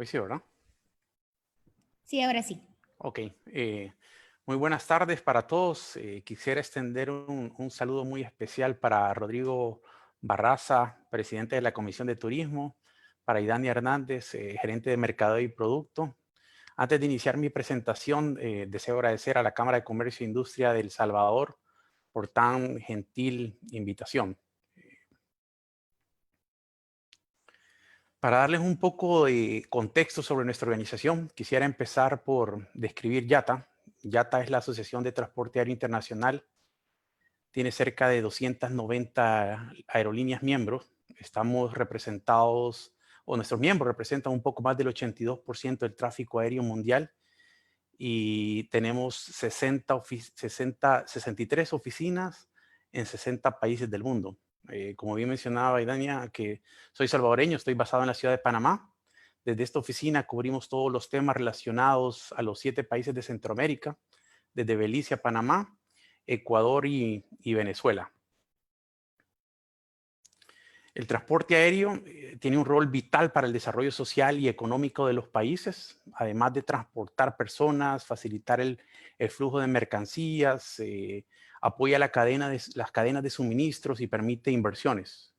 Hoy sí, ¿verdad? Sí, ahora sí. Ok. Muy buenas tardes para todos. Quisiera extender un saludo muy especial para Rodrigo Barraza, presidente de la Comisión de Turismo, para Idania Hernández, gerente de Mercado y Producto. Antes de iniciar mi presentación, deseo agradecer a la Cámara de Comercio e Industria de El Salvador por tan gentil invitación. Para darles un poco de contexto sobre nuestra organización, quisiera empezar por describir YATA. YATA es la Asociación de Transporte Aéreo Internacional. Tiene cerca de 290 aerolíneas miembros. Estamos representados, o nuestros miembros representan un poco más del 82% del tráfico aéreo mundial y tenemos 63 oficinas en 60 países del mundo. Como bien mencionaba Idania, que soy salvadoreño, estoy basado en la ciudad de Panamá. Desde esta oficina cubrimos todos los temas relacionados a los 7 países de Centroamérica, desde Belice a Panamá, Ecuador y Venezuela. El transporte aéreo tiene un rol vital para el desarrollo social y económico de los países, además de transportar personas, facilitar el flujo de mercancías, apoya las cadenas de suministros y permite inversiones.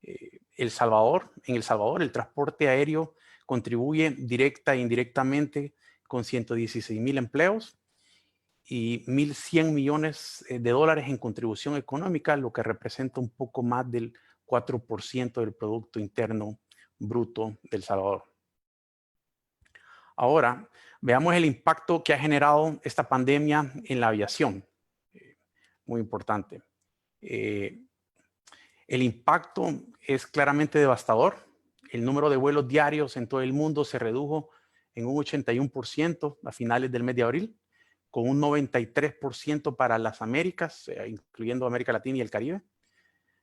En El Salvador, el transporte aéreo contribuye directa e indirectamente con 116,000 empleos y 1.100 millones de dólares en contribución económica, lo que representa un poco más del 4% del Producto Interno Bruto del Salvador. Ahora, veamos el impacto que ha generado esta pandemia en la aviación. Muy importante. El impacto es claramente devastador. El número de vuelos diarios en todo el mundo se redujo en un 81% a finales del mes de abril, con un 93% para las Américas, incluyendo América Latina y el Caribe.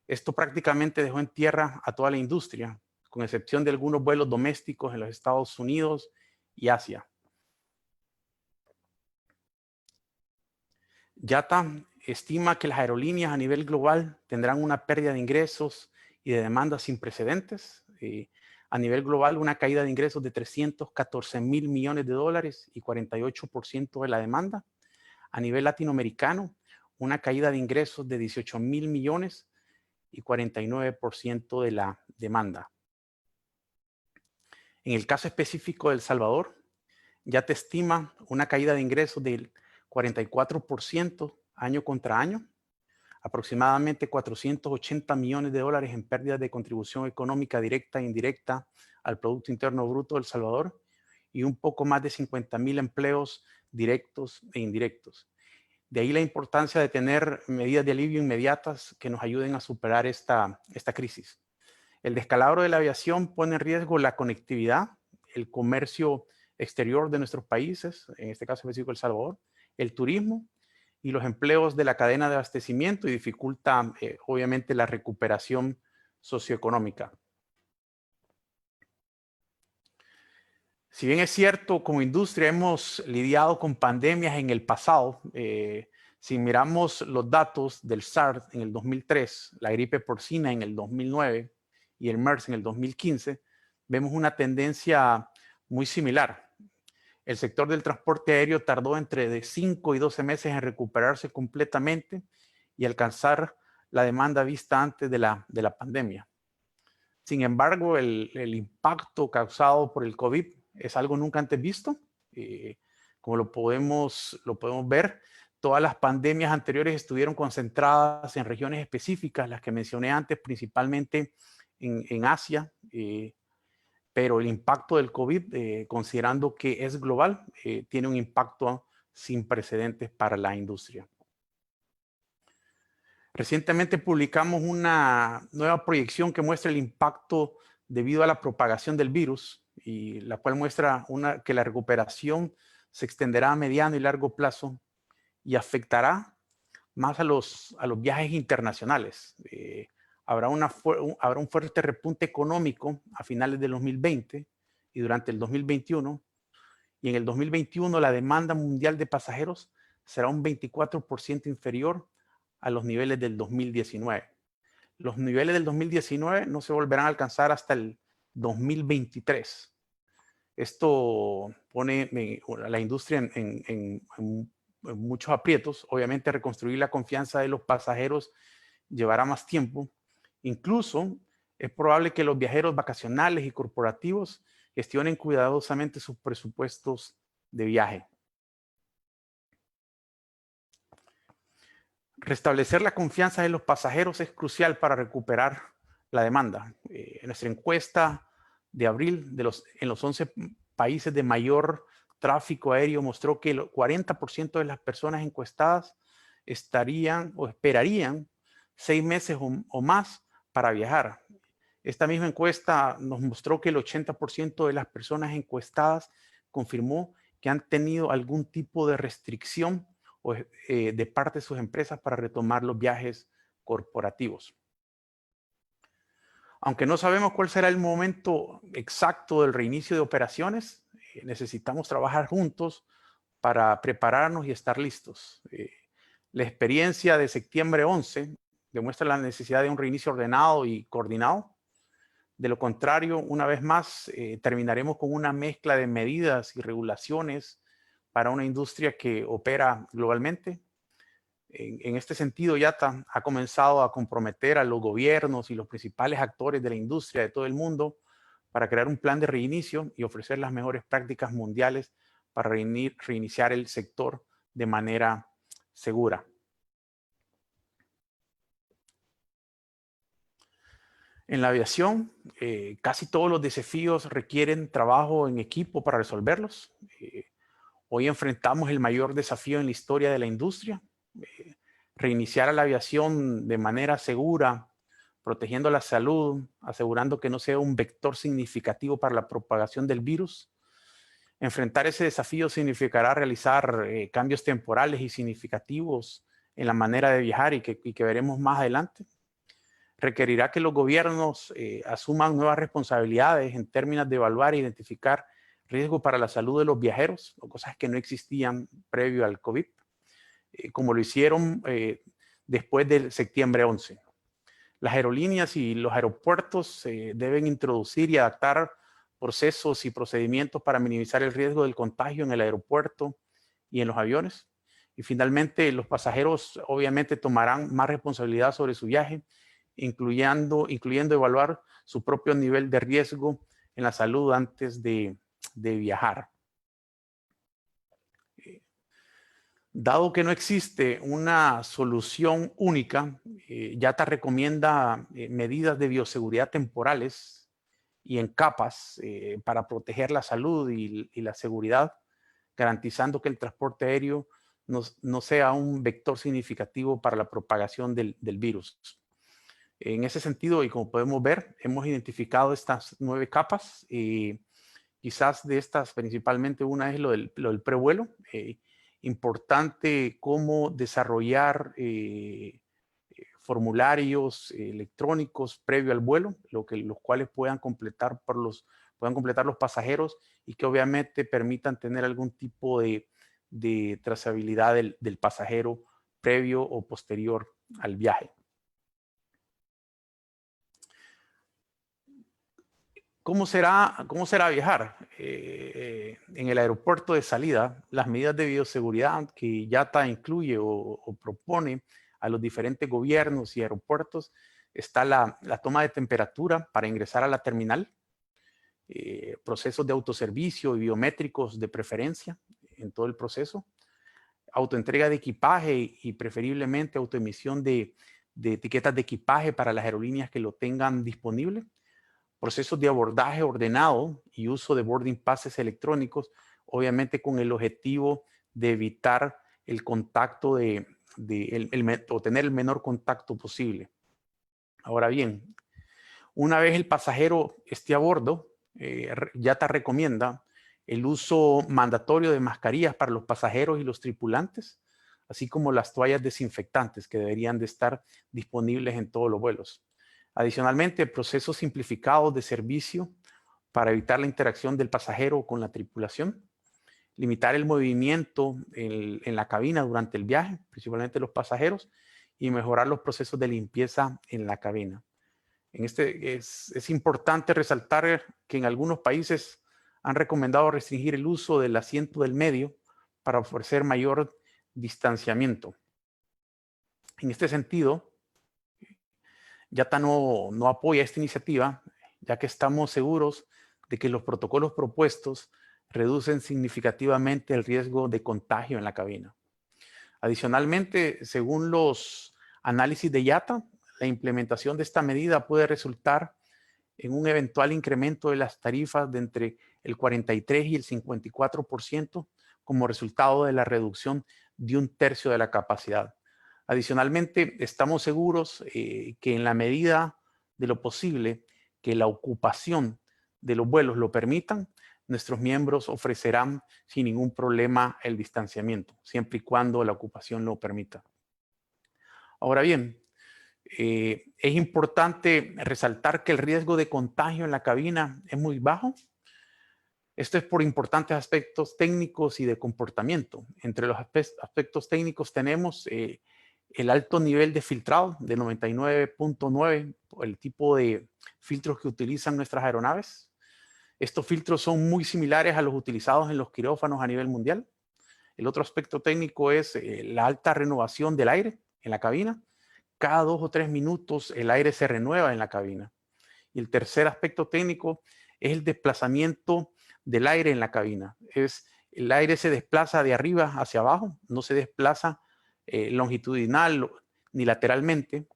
Esto prácticamente dejó en tierra a toda la industria, con excepción de algunos vuelos domésticos en los Estados Unidos y Asia. YATA estima que las aerolíneas a nivel global tendrán una pérdida de ingresos y de demanda sin precedentes. A nivel global, una caída de ingresos de 314,000 millones de dólares y 48% de la demanda. A nivel latinoamericano, una caída de ingresos de 18,000 millones y 49% de la demanda. En el caso específico de El Salvador, YATA estima una caída de ingresos del 44% año contra año, aproximadamente 480 millones de dólares en pérdidas de contribución económica directa e indirecta al Producto Interno Bruto de El Salvador y un poco más de 50,000 empleos directos e indirectos. De ahí la importancia de tener medidas de alivio inmediatas que nos ayuden a superar esta crisis. El descalabro de la aviación pone en riesgo la conectividad, el comercio exterior de nuestros países, en este caso específico El Salvador, el turismo y los empleos de la cadena de abastecimiento y dificulta obviamente la recuperación socioeconómica. Si bien es cierto, como industria hemos lidiado con pandemias en el pasado, si miramos los datos del SARS en el 2003, la gripe porcina en el 2009 y el MERS en el 2015, vemos una tendencia muy similar. El sector del transporte aéreo tardó entre 5 y 12 meses en recuperarse completamente y alcanzar la demanda vista antes de la pandemia. Sin embargo, el impacto causado por el COVID es algo nunca antes visto. Como lo podemos ver, todas las pandemias anteriores estuvieron concentradas en regiones específicas, las que mencioné antes, principalmente en Asia, pero el impacto del COVID, considerando que es global, tiene un impacto sin precedentes para la industria. Recientemente publicamos una nueva proyección que muestra el impacto debido a la propagación del virus y la cual muestra que la recuperación se extenderá a mediano y largo plazo y afectará más a los viajes internacionales. Habrá un fuerte repunte económico a finales del 2020 y durante el 2021, y en el 2021 la demanda mundial de pasajeros será un 24% inferior a los niveles del 2019. Los niveles del 2019 no se volverán a alcanzar hasta el 2023. Esto pone a la industria en muchos aprietos. Obviamente, reconstruir la confianza de los pasajeros llevará más tiempo. Incluso es probable que los viajeros vacacionales y corporativos gestionen cuidadosamente sus presupuestos de viaje. Restablecer la confianza de los pasajeros es crucial para recuperar la demanda. En nuestra encuesta de abril, en los 11 países de mayor tráfico aéreo, mostró que el 40% de las personas encuestadas estarían o esperarían 6 meses o más para viajar. Esta misma encuesta nos mostró que el 80% de las personas encuestadas confirmó que han tenido algún tipo de restricción de parte de sus empresas para retomar los viajes corporativos. Aunque no sabemos cuál será el momento exacto del reinicio de operaciones, necesitamos trabajar juntos para prepararnos y estar listos. La experiencia de septiembre 11 demuestra la necesidad de un reinicio ordenado y coordinado. De lo contrario, una vez más, terminaremos con una mezcla de medidas y regulaciones para una industria que opera globalmente. En este sentido, IATA ha comenzado a comprometer a los gobiernos y los principales actores de la industria de todo el mundo para crear un plan de reinicio y ofrecer las mejores prácticas mundiales para reiniciar el sector de manera segura. En la aviación, casi todos los desafíos requieren trabajo en equipo para resolverlos. Hoy enfrentamos el mayor desafío en la historia de la industria. Reiniciar a la aviación de manera segura, protegiendo la salud, asegurando que no sea un vector significativo para la propagación del virus. Enfrentar ese desafío significará realizar cambios temporales y significativos en la manera de viajar y que veremos más adelante. Requerirá que los gobiernos asuman nuevas responsabilidades en términos de evaluar e identificar riesgos para la salud de los viajeros, o cosas que no existían previo al COVID, como lo hicieron después del septiembre 11. Las aerolíneas y los aeropuertos deben introducir y adaptar procesos y procedimientos para minimizar el riesgo del contagio en el aeropuerto y en los aviones. Y finalmente, los pasajeros obviamente tomarán más responsabilidad sobre su viaje, incluyendo evaluar su propio nivel de riesgo en la salud antes de viajar. Dado que no existe una solución única, IATA recomienda medidas de bioseguridad temporales y en capas para proteger la salud y la seguridad, garantizando que el transporte aéreo no sea un vector significativo para la propagación del virus. En ese sentido, y como podemos ver, hemos identificado estas 9 capas. Quizás de estas, principalmente una es lo del prevuelo. Importante cómo desarrollar formularios electrónicos previo al vuelo, los cuales puedan completar los pasajeros y que obviamente permitan tener algún tipo de trazabilidad del pasajero previo o posterior al viaje. ¿Cómo será viajar? En el aeropuerto de salida, las medidas de bioseguridad que IATA incluye o propone a los diferentes gobiernos y aeropuertos está la toma de temperatura para ingresar a la terminal, procesos de autoservicio y biométricos de preferencia en todo el proceso, autoentrega de equipaje y preferiblemente autoemisión de etiquetas de equipaje para las aerolíneas que lo tengan disponible, procesos de abordaje ordenado y uso de boarding passes electrónicos, obviamente con el objetivo de evitar el contacto o tener el menor contacto posible. Ahora bien, una vez el pasajero esté a bordo, IATA recomienda el uso mandatorio de mascarillas para los pasajeros y los tripulantes, así como las toallas desinfectantes que deberían de estar disponibles en todos los vuelos. Adicionalmente, procesos simplificados de servicio para evitar la interacción del pasajero con la tripulación, limitar el movimiento en la cabina durante el viaje, principalmente los pasajeros, y mejorar los procesos de limpieza en la cabina. Es importante resaltar que en algunos países han recomendado restringir el uso del asiento del medio para ofrecer mayor distanciamiento. En este sentido, IATA no apoya esta iniciativa, ya que estamos seguros de que los protocolos propuestos reducen significativamente el riesgo de contagio en la cabina. Adicionalmente, según los análisis de IATA, la implementación de esta medida puede resultar en un eventual incremento de las tarifas de entre el 43 y el 54% como resultado de la reducción de 1/3 de la capacidad. Adicionalmente, estamos seguros que en la medida de lo posible que la ocupación de los vuelos lo permitan, nuestros miembros ofrecerán sin ningún problema el distanciamiento, siempre y cuando la ocupación lo permita. Ahora bien, es importante resaltar que el riesgo de contagio en la cabina es muy bajo. Esto es por importantes aspectos técnicos y de comportamiento. Entre los aspectos técnicos tenemos el alto nivel de filtrado de 99.9, el tipo de filtros que utilizan nuestras aeronaves. Estos filtros son muy similares a los utilizados en los quirófanos a nivel mundial. El otro aspecto técnico es la alta renovación del aire en la cabina. Cada 2 o 3 minutos el aire se renueva en la cabina. Y el tercer aspecto técnico es el desplazamiento del aire en la cabina. El aire se desplaza de arriba hacia abajo, no se desplaza longitudinal ni lateralmente.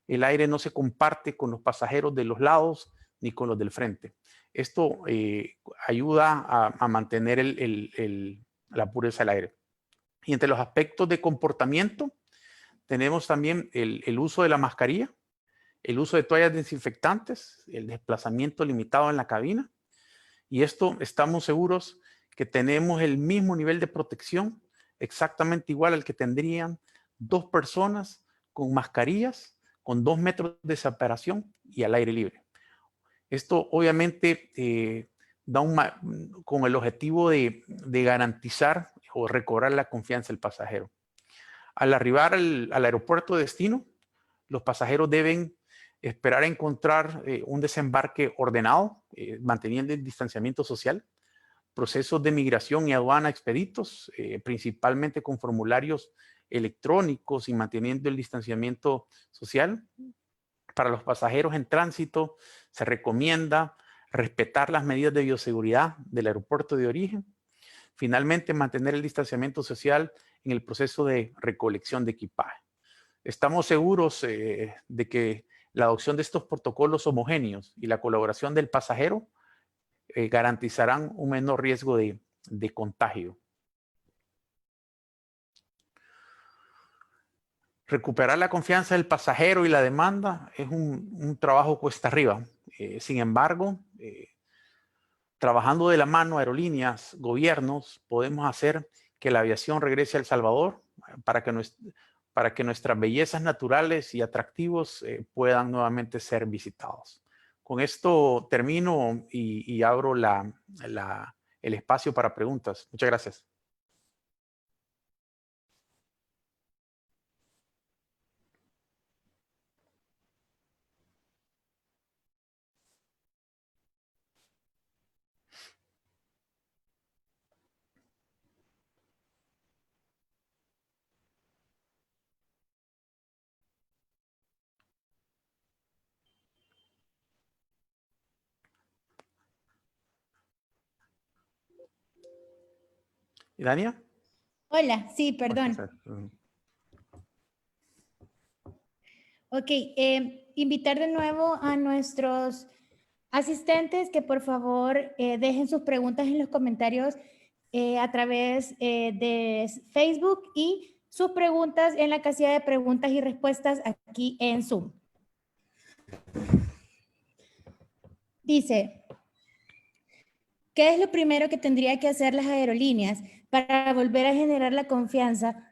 El aire no se comparte con los pasajeros de los lados ni con los del frente. Esto ayuda a mantener la pureza del aire. Y entre los aspectos de comportamiento tenemos también el uso de la mascarilla, el uso de toallas desinfectantes, el desplazamiento limitado en la cabina. Y esto estamos seguros que tenemos el mismo nivel de protección, exactamente igual al que tendrían 2 personas con mascarillas, con 2 metros de separación y al aire libre. Esto obviamente con el objetivo de garantizar o recobrar la confianza del pasajero. Al arribar al aeropuerto de destino, los pasajeros deben esperar a encontrar un desembarque ordenado, manteniendo el distanciamiento social, procesos de migración y aduana expeditos, principalmente con formularios electrónicos y manteniendo el distanciamiento social. Para los pasajeros en tránsito se recomienda respetar las medidas de bioseguridad del aeropuerto de origen. Finalmente, mantener el distanciamiento social en el proceso de recolección de equipaje. Estamos seguros de que la adopción de estos protocolos homogéneos y la colaboración del pasajero garantizarán un menor riesgo de contagio. Recuperar la confianza del pasajero y la demanda es un trabajo cuesta arriba. Sin embargo, trabajando de la mano aerolíneas, gobiernos, podemos hacer que la aviación regrese a El Salvador para que nuestras bellezas naturales y atractivos puedan nuevamente ser visitados. Con esto termino y abro el espacio para preguntas. Muchas gracias. ¿Y Dania? Hola, sí, perdón. Ok, invitar de nuevo a nuestros asistentes que por favor dejen sus preguntas en los comentarios a través de Facebook y sus preguntas en la casilla de preguntas y respuestas aquí en Zoom. Dice, ¿qué es lo primero que tendría que hacer las aerolíneas para volver a generar la confianza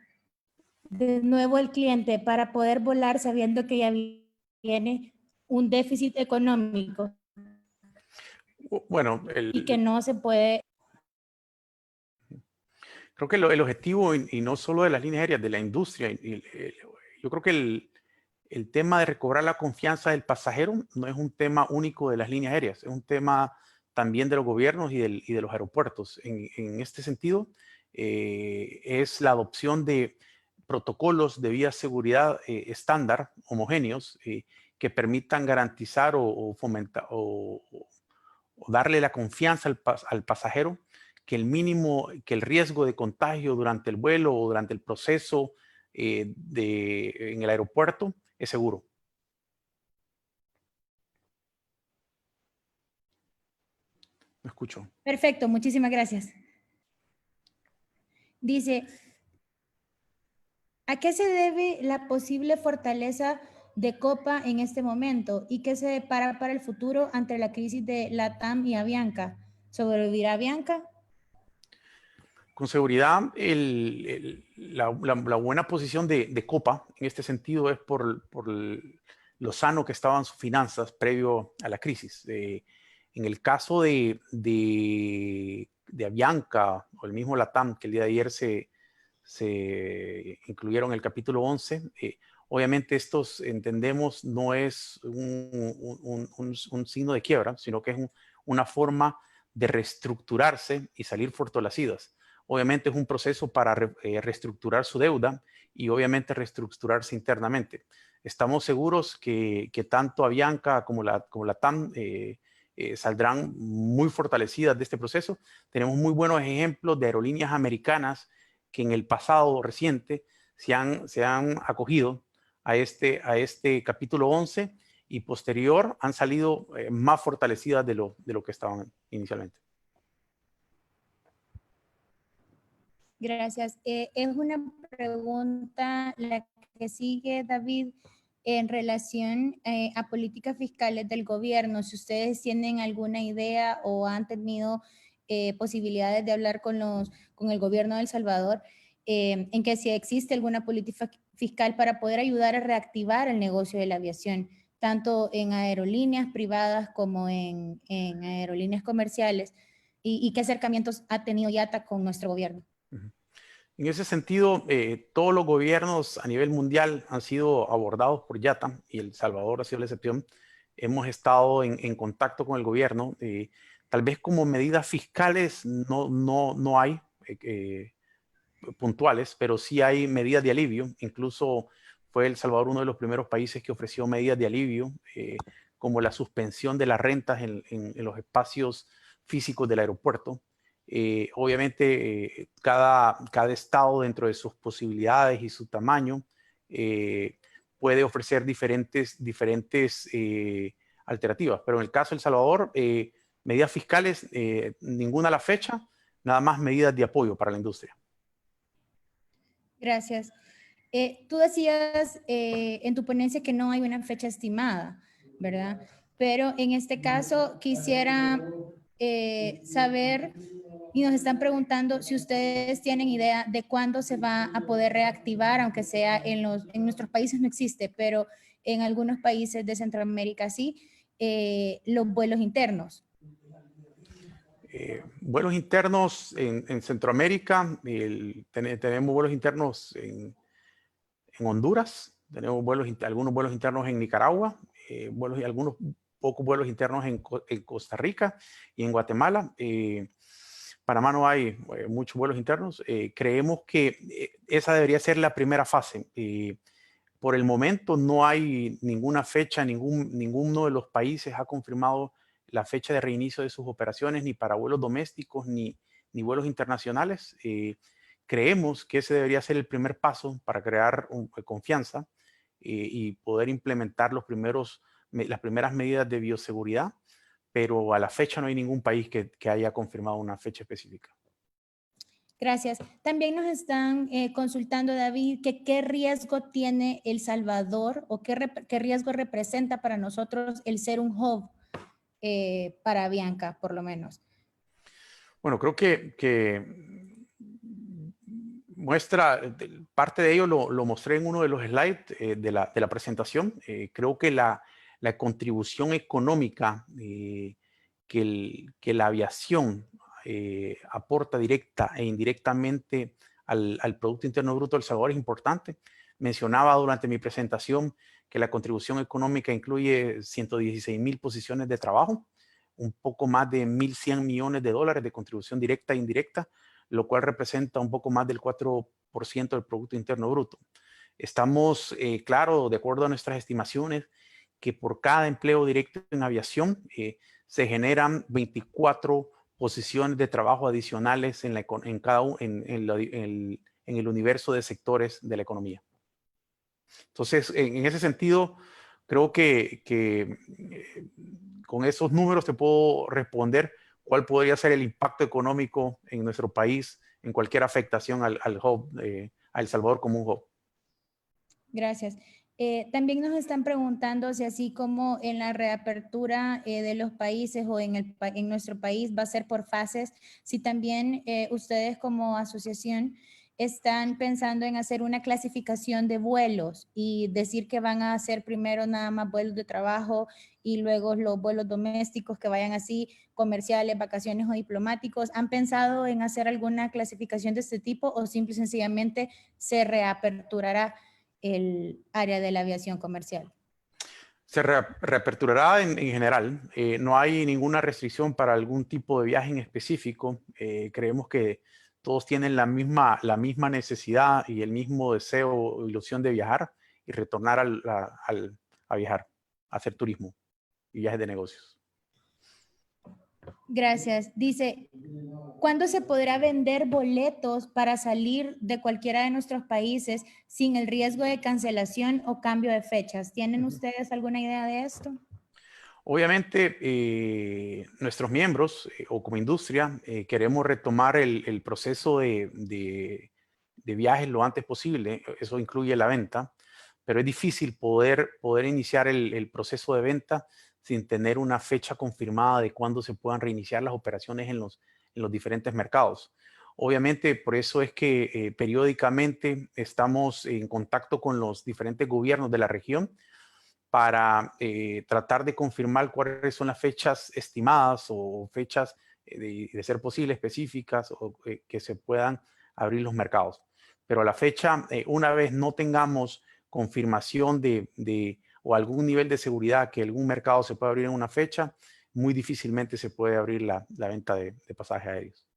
de nuevo al cliente para poder volar sabiendo que ya viene un déficit económico? Bueno, y que no se puede. Creo que el objetivo, y no solo de las líneas aéreas, de la industria, yo creo que el tema de recobrar la confianza del pasajero no es un tema único de las líneas aéreas, es un tema también de los gobiernos y de los aeropuertos. En este sentido, es la adopción de protocolos de bioseguridad estándar, homogéneos, que permitan garantizar o fomentar o darle la confianza al pasajero que el riesgo de contagio durante el vuelo o durante el proceso en el aeropuerto es seguro. Me escucho. Perfecto, muchísimas gracias. Dice, ¿a qué se debe la posible fortaleza de Copa en este momento y qué se depara para el futuro ante la crisis de LATAM y Avianca? ¿Sobrevivirá Avianca? Con seguridad, la buena posición de Copa en este sentido es por lo sano que estaban sus finanzas previo a la crisis. En el caso de Avianca o el mismo LATAM, que el día de ayer se incluyeron en el capítulo 11, obviamente estos, entendemos, no es un signo de quiebra, sino que es una forma de reestructurarse y salir fortalecidas. Obviamente es un proceso para reestructurar su deuda y obviamente reestructurarse internamente. Estamos seguros que tanto Avianca como la TAM saldrán muy fortalecidas de este proceso. Tenemos muy buenos ejemplos de aerolíneas americanas que en el pasado reciente se han acogido a este capítulo 11 y posterior han salido más fortalecidas de lo que estaban inicialmente. Gracias. Es una pregunta la que sigue, David, en relación a políticas fiscales del gobierno. Si ustedes tienen alguna idea o han tenido posibilidades de hablar con el gobierno de El Salvador, en que si existe alguna política fiscal para poder ayudar a reactivar el negocio de la aviación, tanto en aerolíneas privadas como en aerolíneas comerciales, y qué acercamientos ha tenido IATA con nuestro gobierno. En ese sentido, todos los gobiernos a nivel mundial han sido abordados por IATA y El Salvador ha sido la excepción. Hemos estado en contacto con el gobierno. Tal vez como medidas fiscales no hay puntuales, pero sí hay medidas de alivio. Incluso fue El Salvador uno de los primeros países que ofreció medidas de alivio, como la suspensión de las rentas en los espacios físicos del aeropuerto. Obviamente, cada estado dentro de sus posibilidades y su tamaño puede ofrecer diferentes alternativas. Pero en el caso de El Salvador, medidas fiscales, ninguna a la fecha, nada más medidas de apoyo para la industria. Gracias. Tú decías en tu ponencia que no hay una fecha estimada, ¿verdad? Pero en este caso quisiera saber, y nos están preguntando si ustedes tienen idea de cuándo se va a poder reactivar, aunque sea en nuestros países no existe, pero en algunos países de Centroamérica sí, los vuelos internos. Vuelos internos en Centroamérica, tenemos vuelos internos en Honduras, tenemos algunos vuelos internos en Nicaragua, algunos pocos vuelos internos en Costa Rica y en Guatemala. Panamá no hay muchos vuelos internos. Creemos que esa debería ser la primera fase. Por el momento no hay ninguna fecha, ninguno de los países ha confirmado la fecha de reinicio de sus operaciones, ni para vuelos domésticos, ni vuelos internacionales. Creemos que ese debería ser el primer paso para crear confianza y poder implementar las primeras medidas de bioseguridad, pero a la fecha no hay ningún país que haya confirmado una fecha específica. Gracias. También nos están consultando, David, que qué riesgo tiene El Salvador o qué riesgo representa para nosotros el ser un hub para Avianca, por lo menos. Bueno, creo que muestra, parte de ello lo mostré en uno de los slides de la presentación. Creo que la contribución económica que la aviación aporta directa e indirectamente al Producto Interno Bruto del Salvador es importante. Mencionaba durante mi presentación que la contribución económica incluye 116,000 posiciones de trabajo, un poco más de 1.100 millones de dólares de contribución directa e indirecta, lo cual representa un poco más del 4% del Producto Interno Bruto. Estamos, claro, de acuerdo a nuestras estimaciones, que por cada empleo directo en aviación se generan 24 posiciones de trabajo adicionales en el universo de sectores de la economía. Entonces, en ese sentido, creo que con esos números te puedo responder cuál podría ser el impacto económico en nuestro país en cualquier afectación al hub, a El Salvador como un hub. Gracias. También nos están preguntando si así como en la reapertura de los países o en nuestro país va a ser por fases, si también ustedes como asociación están pensando en hacer una clasificación de vuelos y decir que van a hacer primero nada más vuelos de trabajo y luego los vuelos domésticos que vayan así, comerciales, vacaciones o diplomáticos. ¿Han pensado en hacer alguna clasificación de este tipo o simple y sencillamente se reaperturará el área de la aviación comercial? Se reaperturará en general. No hay ninguna restricción para algún tipo de viaje en específico. Creemos que todos tienen la misma necesidad y el mismo deseo o ilusión de viajar y retornar a viajar, a hacer turismo y viajes de negocios. Gracias. Dice, ¿cuándo se podrá vender boletos para salir de cualquiera de nuestros países sin el riesgo de cancelación o cambio de fechas? ¿Tienen ustedes alguna idea de esto? Obviamente, nuestros miembros o como industria queremos retomar el proceso de viajes lo antes posible. Eso incluye la venta, pero es difícil poder iniciar el proceso de venta sin tener una fecha confirmada de cuándo se puedan reiniciar las operaciones en los diferentes mercados. Obviamente, por eso es que periódicamente estamos en contacto con los diferentes gobiernos de la región para tratar de confirmar cuáles son las fechas estimadas o fechas de ser posible específicas o que se puedan abrir los mercados. Pero a la fecha, una vez no tengamos confirmación o algún nivel de seguridad que algún mercado se pueda abrir en una fecha, muy difícilmente se puede abrir la venta de pasajes aéreos.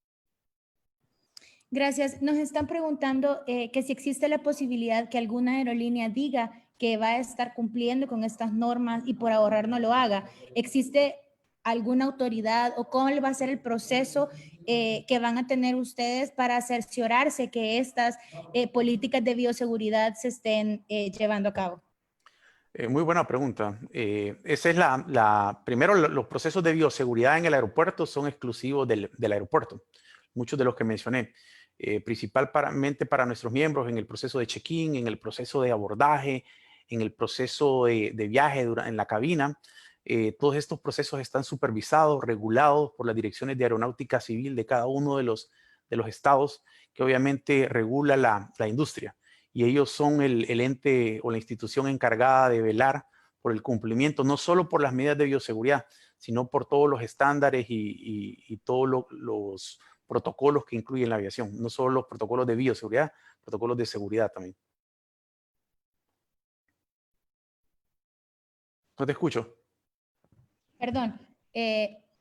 Gracias. Nos están preguntando que si existe la posibilidad que alguna aerolínea diga que va a estar cumpliendo con estas normas y por ahorrar no lo haga. ¿Existe alguna autoridad o cómo va a ser el proceso que van a tener ustedes para cerciorarse que estas políticas de bioseguridad se estén llevando a cabo? Muy buena pregunta. Esa es primero, los procesos de bioseguridad en el aeropuerto son exclusivos del aeropuerto. Muchos de los que mencioné, principalmente para nuestros miembros en el proceso de check-in, en el proceso de abordaje, en el proceso de viaje en la cabina. Todos estos procesos están supervisados, regulados por las direcciones de aeronáutica civil de cada uno de los estados, que obviamente regula la industria. Y ellos son el ente o la institución encargada de velar por el cumplimiento, no solo por las medidas de bioseguridad, sino por todos los estándares y todos los protocolos que incluyen la aviación, no solo los protocolos de bioseguridad, protocolos de seguridad también. No te escucho. Perdón,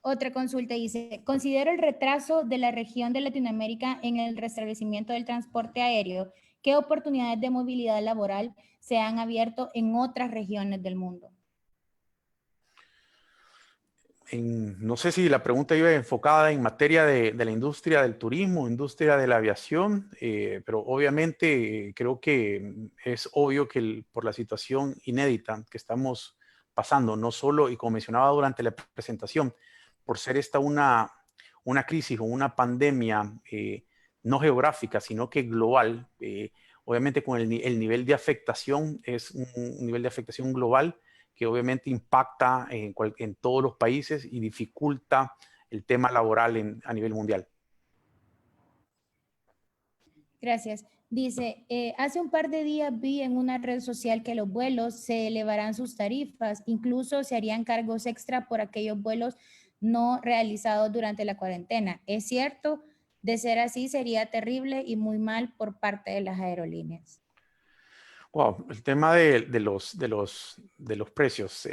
otra consulta dice, considero el retraso de la región de Latinoamérica en el restablecimiento del transporte aéreo. ¿Qué oportunidades de movilidad laboral se han abierto en otras regiones del mundo? No sé si la pregunta iba enfocada en materia de la industria del turismo, industria de la aviación, pero obviamente creo que es obvio que por la situación inédita que estamos pasando, no solo, y como mencionaba durante la presentación, por ser esta una crisis o una pandemia no geográfica, sino que global, obviamente con el nivel de afectación es un nivel de afectación global que obviamente impacta en todos los países y dificulta el tema laboral a nivel mundial. Gracias. Dice, hace un par de días vi en una red social que los vuelos se elevarán sus tarifas, incluso se harían cargos extra por aquellos vuelos no realizados durante la cuarentena. ¿Es cierto? De ser así, sería terrible y muy mal por parte de las aerolíneas. Wow, el tema de los precios.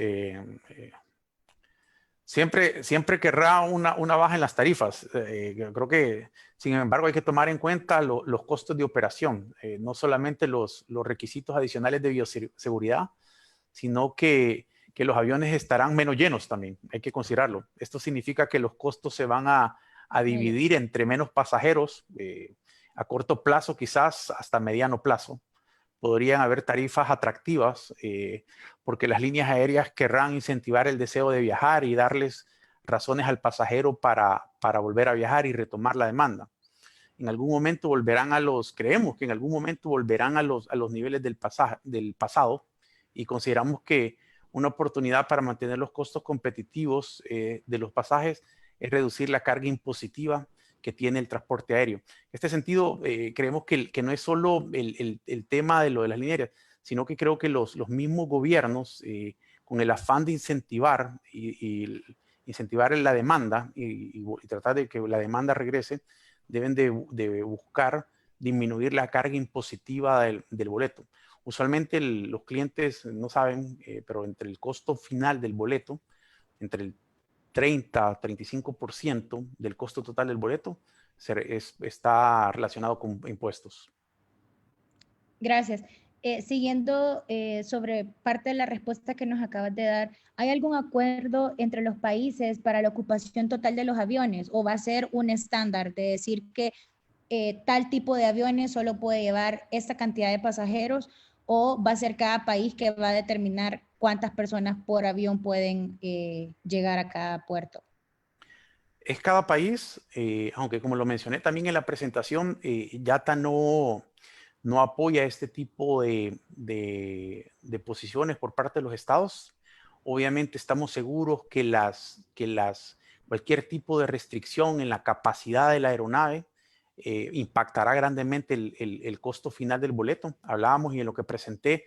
Siempre querrá una baja en las tarifas. Creo que, sin embargo, hay que tomar en cuenta los costos de operación, no solamente los requisitos adicionales de bioseguridad, sino que los aviones estarán menos llenos también. Hay que considerarlo. Esto significa que los costos se van a dividir entre menos pasajeros a corto plazo, quizás hasta mediano plazo. Podrían haber tarifas atractivas porque las líneas aéreas querrán incentivar el deseo de viajar y darles razones al pasajero para volver a viajar y retomar la demanda. En algún momento volverán creemos que en algún momento volverán a los niveles del pasado y consideramos que una oportunidad para mantener los costos competitivos de los pasajes es reducir la carga impositiva que tiene el transporte aéreo. En este sentido, creemos que no es solo el tema de lo de las líneas aéreas, sino que creo que los mismos gobiernos, con el afán de incentivar incentivar la demanda y tratar de que la demanda regrese, deben de buscar disminuir la carga impositiva del boleto. Usualmente los clientes no saben, pero entre el costo final del boleto, entre el 30-35% del costo total del boleto está relacionado con impuestos. Gracias. Siguiendo sobre parte de la respuesta que nos acabas de dar, ¿hay algún acuerdo entre los países para la ocupación total de los aviones o va a ser un estándar de decir que tal tipo de aviones solo puede llevar esta cantidad de pasajeros o va a ser cada país que va a determinar cuántas personas por avión pueden llegar a cada puerto? Es cada país, aunque como lo mencioné también en la presentación, YATA no apoya este tipo de posiciones por parte de los estados. Obviamente estamos seguros que cualquier tipo de restricción en la capacidad de la aeronave impactará grandemente el costo final del boleto. Hablábamos y en lo que presenté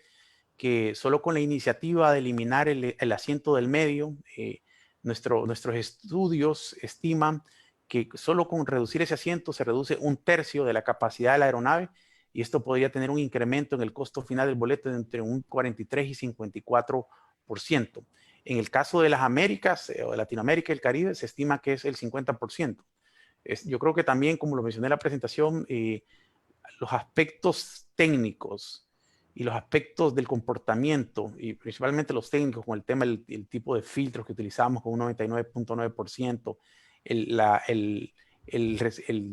que solo con la iniciativa de eliminar el asiento del medio, nuestros estudios estiman que solo con reducir ese asiento se reduce 1/3 de la capacidad de la aeronave y esto podría tener un incremento en el costo final del boleto de entre un 43 y 54%. En el caso de las Américas o de Latinoamérica y el Caribe se estima que es el 50%. Yo creo que también, como lo mencioné en la presentación, los aspectos técnicos y los aspectos del comportamiento, y principalmente los técnicos con el tema del tipo de filtros que utilizamos con un 99.9%, el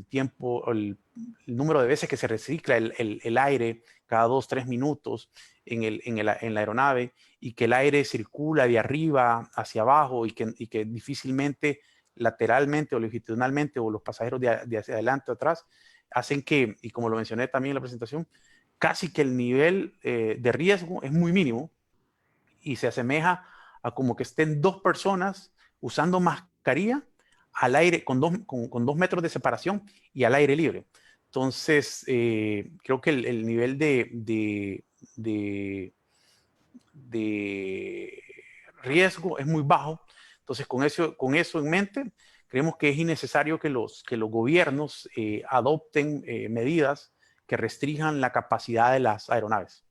tiempo, el número de veces que se recicla el aire cada 2-3 minutos en la aeronave y que el aire circula de arriba hacia abajo y que difícilmente lateralmente o longitudinalmente o los pasajeros de hacia adelante o atrás hacen que, y como lo mencioné también en la presentación, casi que el nivel de riesgo es muy mínimo y se asemeja a como que estén dos personas usando mascarilla al aire con 2 metros de separación y al aire libre. Entonces, creo que el nivel de riesgo es muy bajo. Entonces, con eso en mente, creemos que es innecesario que los gobiernos adopten medidas que restrinjan la capacidad de las aeronaves.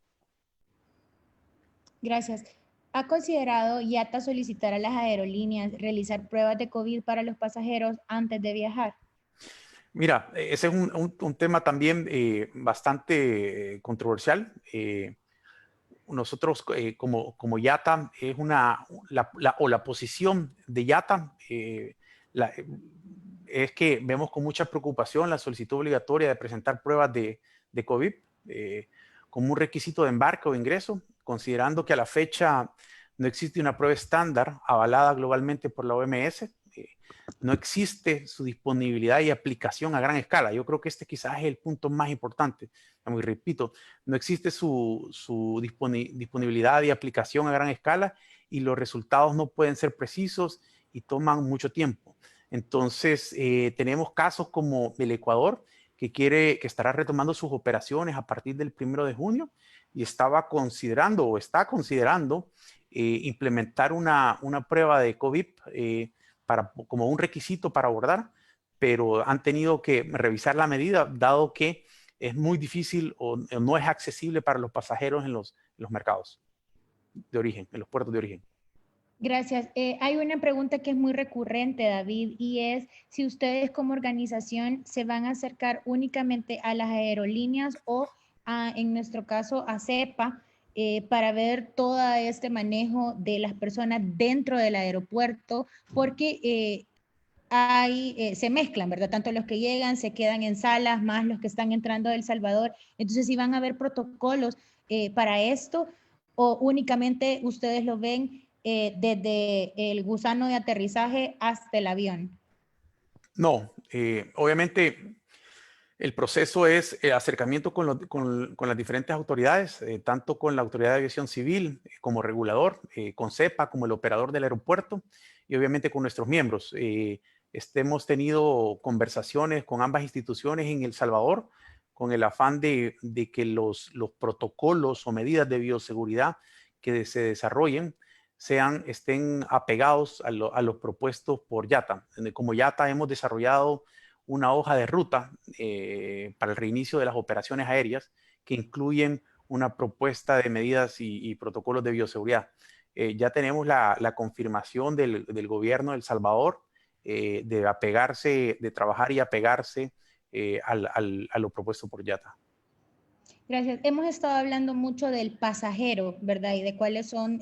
Gracias. ¿Ha considerado IATA solicitar a las aerolíneas realizar pruebas de COVID para los pasajeros antes de viajar? Mira, ese es un tema también bastante controversial. Nosotros como YATA es la posición de YATA es que vemos con mucha preocupación la solicitud obligatoria de presentar pruebas de COVID como un requisito de embarque o ingreso, considerando que a la fecha no existe una prueba estándar avalada globalmente por la OMS. No existe su disponibilidad y aplicación a gran escala. Yo creo que este quizás es el punto más importante. Y repito, no existe su disponibilidad y aplicación a gran escala y los resultados no pueden ser precisos y toman mucho tiempo. Entonces, tenemos casos como el Ecuador, que estará retomando sus operaciones a partir del 1 de junio y está considerando implementar una prueba de COVID como un requisito para abordar, pero han tenido que revisar la medida dado que es muy difícil o no es accesible para los pasajeros en los mercados de origen, en los puertos de origen. Gracias. Hay una pregunta que es muy recurrente, David, y es si ustedes como organización se van a acercar únicamente a las aerolíneas o en nuestro caso a CEPA para ver todo este manejo de las personas dentro del aeropuerto, porque se mezclan, ¿verdad? Tanto los que llegan, se quedan en salas, más los que están entrando de El Salvador. Entonces, si van a haber protocolos para esto o únicamente ustedes lo ven desde el gusano de aterrizaje hasta el avión. No, obviamente el proceso es acercamiento con las diferentes autoridades, tanto con la Autoridad de Aviación Civil como regulador, con CEPA como el operador del aeropuerto y obviamente con nuestros miembros. Hemos tenido conversaciones con ambas instituciones en El Salvador con el afán de que los protocolos o medidas de bioseguridad que se desarrollen estén apegados a los propuestos por YATA. Como YATA hemos desarrollado una hoja de ruta para el reinicio de las operaciones aéreas que incluyen una propuesta de medidas y protocolos de bioseguridad. Ya tenemos la confirmación del gobierno de El Salvador de apegarse, de trabajar y apegarse a lo propuesto por YATA. Gracias. Hemos estado hablando mucho del pasajero, ¿verdad? Y de cuáles son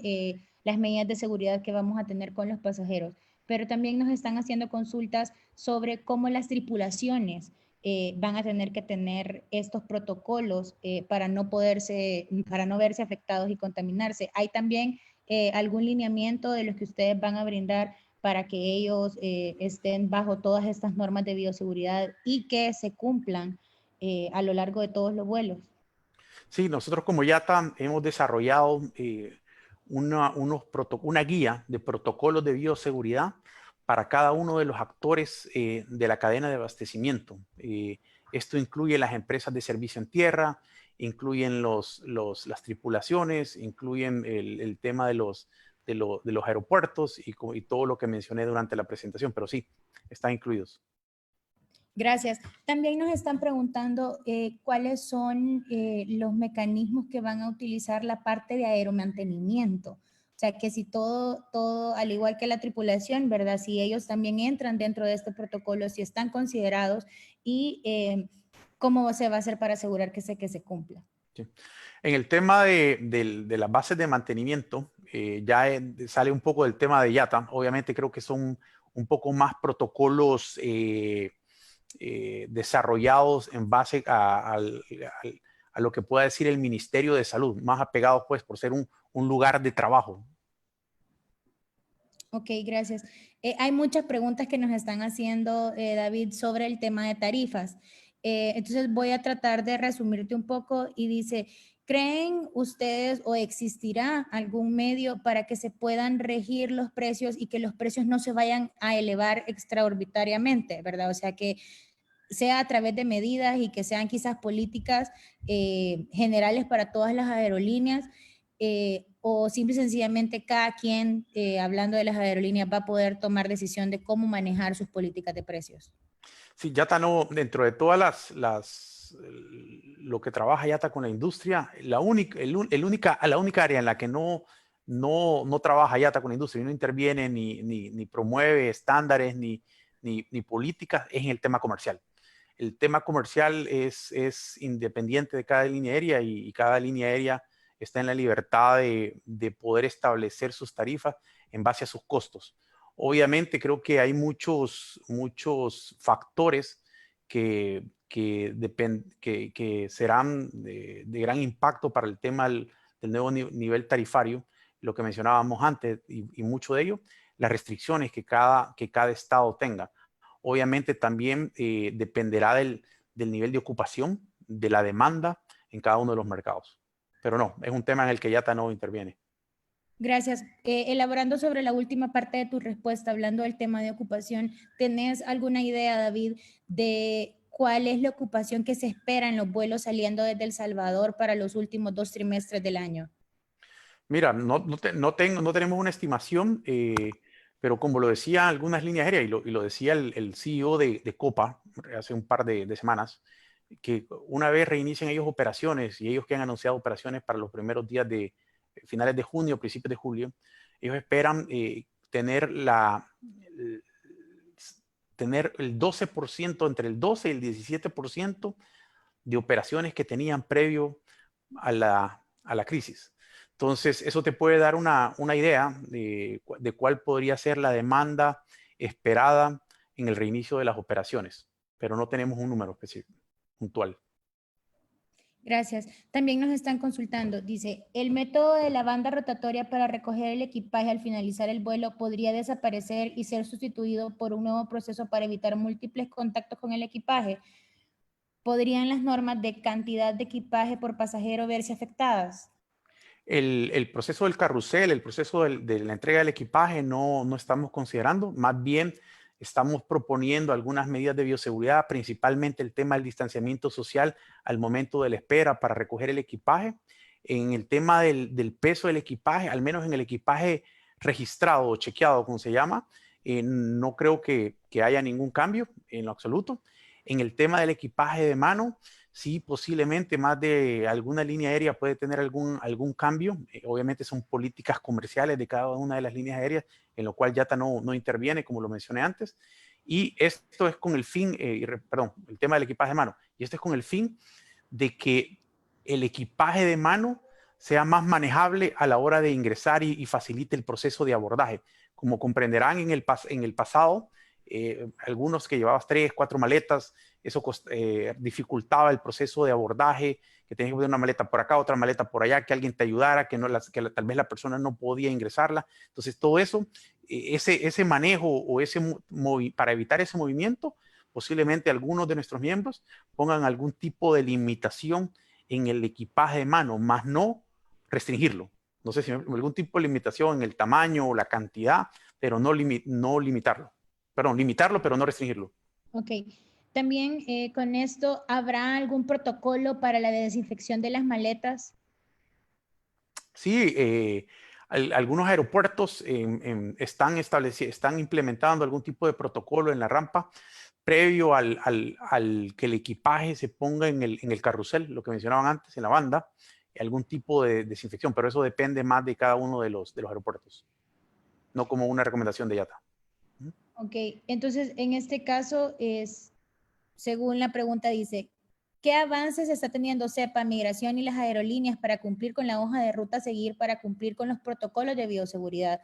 las medidas de seguridad que vamos a tener con los pasajeros. Pero también nos están haciendo consultas sobre cómo las tripulaciones van a tener que tener estos protocolos para no verse afectados y contaminarse. ¿Hay también algún lineamiento de los que ustedes van a brindar para que ellos estén bajo todas estas normas de bioseguridad y que se cumplan a lo largo de todos los vuelos? Sí, nosotros como YATA hemos desarrollado una guía de protocolos de bioseguridad para cada uno de los actores de la cadena de abastecimiento. Esto incluye las empresas de servicio en tierra, incluyen las tripulaciones, incluyen el tema de los aeropuertos y todo lo que mencioné durante la presentación, pero sí, están incluidos. Gracias. También nos están preguntando cuáles son los mecanismos que van a utilizar la parte de aeromantenimiento. O sea, que si todo, al igual que la tripulación, ¿verdad? Si ellos también entran dentro de este protocolo, si están considerados y cómo se va a hacer para asegurar que se cumpla. Sí. En el tema de las bases de mantenimiento, ya sale un poco del tema de YATA. Obviamente creo que son un poco más protocolos desarrollados en base a lo que pueda decir el Ministerio de Salud, más apegados pues por ser un lugar de trabajo. Ok, gracias. Hay muchas preguntas que nos están haciendo, David, sobre el tema de tarifas. Entonces voy a tratar de resumirte un poco y dice, ¿creen ustedes o existirá algún medio para que se puedan regir los precios y que los precios no se vayan a elevar extraordinariamente, ¿verdad? O sea, que sea a través de medidas y que sean quizás políticas generales para todas las aerolíneas o simple y sencillamente cada quien, hablando de las aerolíneas, va a poder tomar decisión de cómo manejar sus políticas de precios. Sí, YATA no, dentro de todas lo que trabaja YATA con la industria, la única área en la que no trabaja YATA con la industria y no interviene ni promueve estándares ni políticas es en el tema comercial. El tema comercial es independiente de cada línea aérea y cada línea aérea está en la libertad de poder establecer sus tarifas en base a sus costos. Obviamente creo que hay muchos factores que serán de gran impacto para el tema del nuevo nivel tarifario, lo que mencionábamos antes, y mucho de ello, las restricciones que cada estado tenga. Obviamente también dependerá del nivel de ocupación, de la demanda en cada uno de los mercados. Pero no, es un tema en el que YATA no interviene. Gracias. Elaborando sobre la última parte de tu respuesta, hablando del tema de ocupación, ¿tenés alguna idea, David, de cuál es la ocupación que se espera en los vuelos saliendo desde El Salvador para los últimos 2 trimestres del año? Mira, no tenemos una estimación, pero como lo decía algunas líneas aéreas y lo decía el CEO de Copa hace un par de semanas, que una vez reinicien ellos operaciones y ellos que han anunciado operaciones para los primeros días de finales de junio, principios de julio, Ellos esperan tener tener el 12%, entre el 12 y el 17% de operaciones que tenían previo a la crisis. Entonces, eso te puede dar una idea de cuál podría ser la demanda esperada en el reinicio de las operaciones, pero no tenemos un número específico, puntual. Gracias. También nos están consultando. Dice, ¿el método de la banda rotatoria para recoger el equipaje al finalizar el vuelo podría desaparecer y ser sustituido por un nuevo proceso para evitar múltiples contactos con el equipaje? ¿Podrían las normas de cantidad de equipaje por pasajero verse afectadas? El proceso del carrusel, el proceso de la entrega del equipaje no estamos considerando, más bien estamos proponiendo algunas medidas de bioseguridad, principalmente el tema del distanciamiento social al momento de la espera para recoger el equipaje. En el tema del peso del equipaje, al menos en el equipaje registrado o chequeado, como se llama, no creo que haya ningún cambio en lo absoluto. En el tema del equipaje de mano, sí, posiblemente más de alguna línea aérea puede tener algún cambio. Obviamente son políticas comerciales de cada una de las líneas aéreas, en lo cual YATA no interviene, como lo mencioné antes. Y esto es con el fin, perdón, el tema del equipaje de mano. Y esto es con el fin de que el equipaje de mano sea más manejable a la hora de ingresar y facilite el proceso de abordaje. Como comprenderán en el pasado, algunos que llevabas 3, 4 maletas, eso dificultaba el proceso de abordaje, que tenías que poner una maleta por acá, otra maleta por allá, que alguien te ayudara, que tal vez la persona no podía ingresarla. Entonces todo eso, ese manejo o para evitar ese movimiento, posiblemente algunos de nuestros miembros pongan algún tipo de limitación en el equipaje de mano, más no restringirlo. No sé si algún tipo de limitación en el tamaño o la cantidad, pero no limitarlo. Perdón, limitarlo, pero no restringirlo. Ok. También con esto, ¿habrá algún protocolo para la desinfección de las maletas? Sí, algunos aeropuertos están implementando algún tipo de protocolo en la rampa previo al que el equipaje se ponga en el carrusel, lo que mencionaban antes, en la banda, algún tipo de desinfección, pero eso depende más de cada uno de los aeropuertos, no como una recomendación de IATA. Ok, entonces en este caso es, según la pregunta dice, ¿qué avances está teniendo CEPA, Migración y las aerolíneas para cumplir con la hoja de ruta a seguir para cumplir con los protocolos de bioseguridad?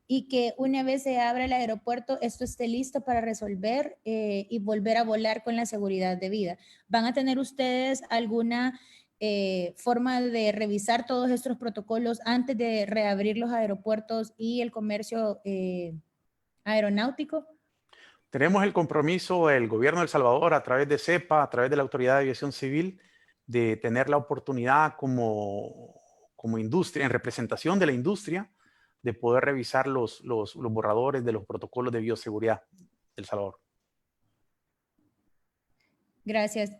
Y que una vez se abra el aeropuerto, esto esté listo para resolver y volver a volar con la seguridad debida. ¿Van a tener ustedes alguna forma de revisar todos estos protocolos antes de reabrir los aeropuertos y el comercio aeronáutico? Tenemos el compromiso del gobierno de El Salvador a través de CEPA, a través de la Autoridad de Aviación Civil, de tener la oportunidad como industria, en representación de la industria, de poder revisar los borradores de los protocolos de bioseguridad de El Salvador. Gracias.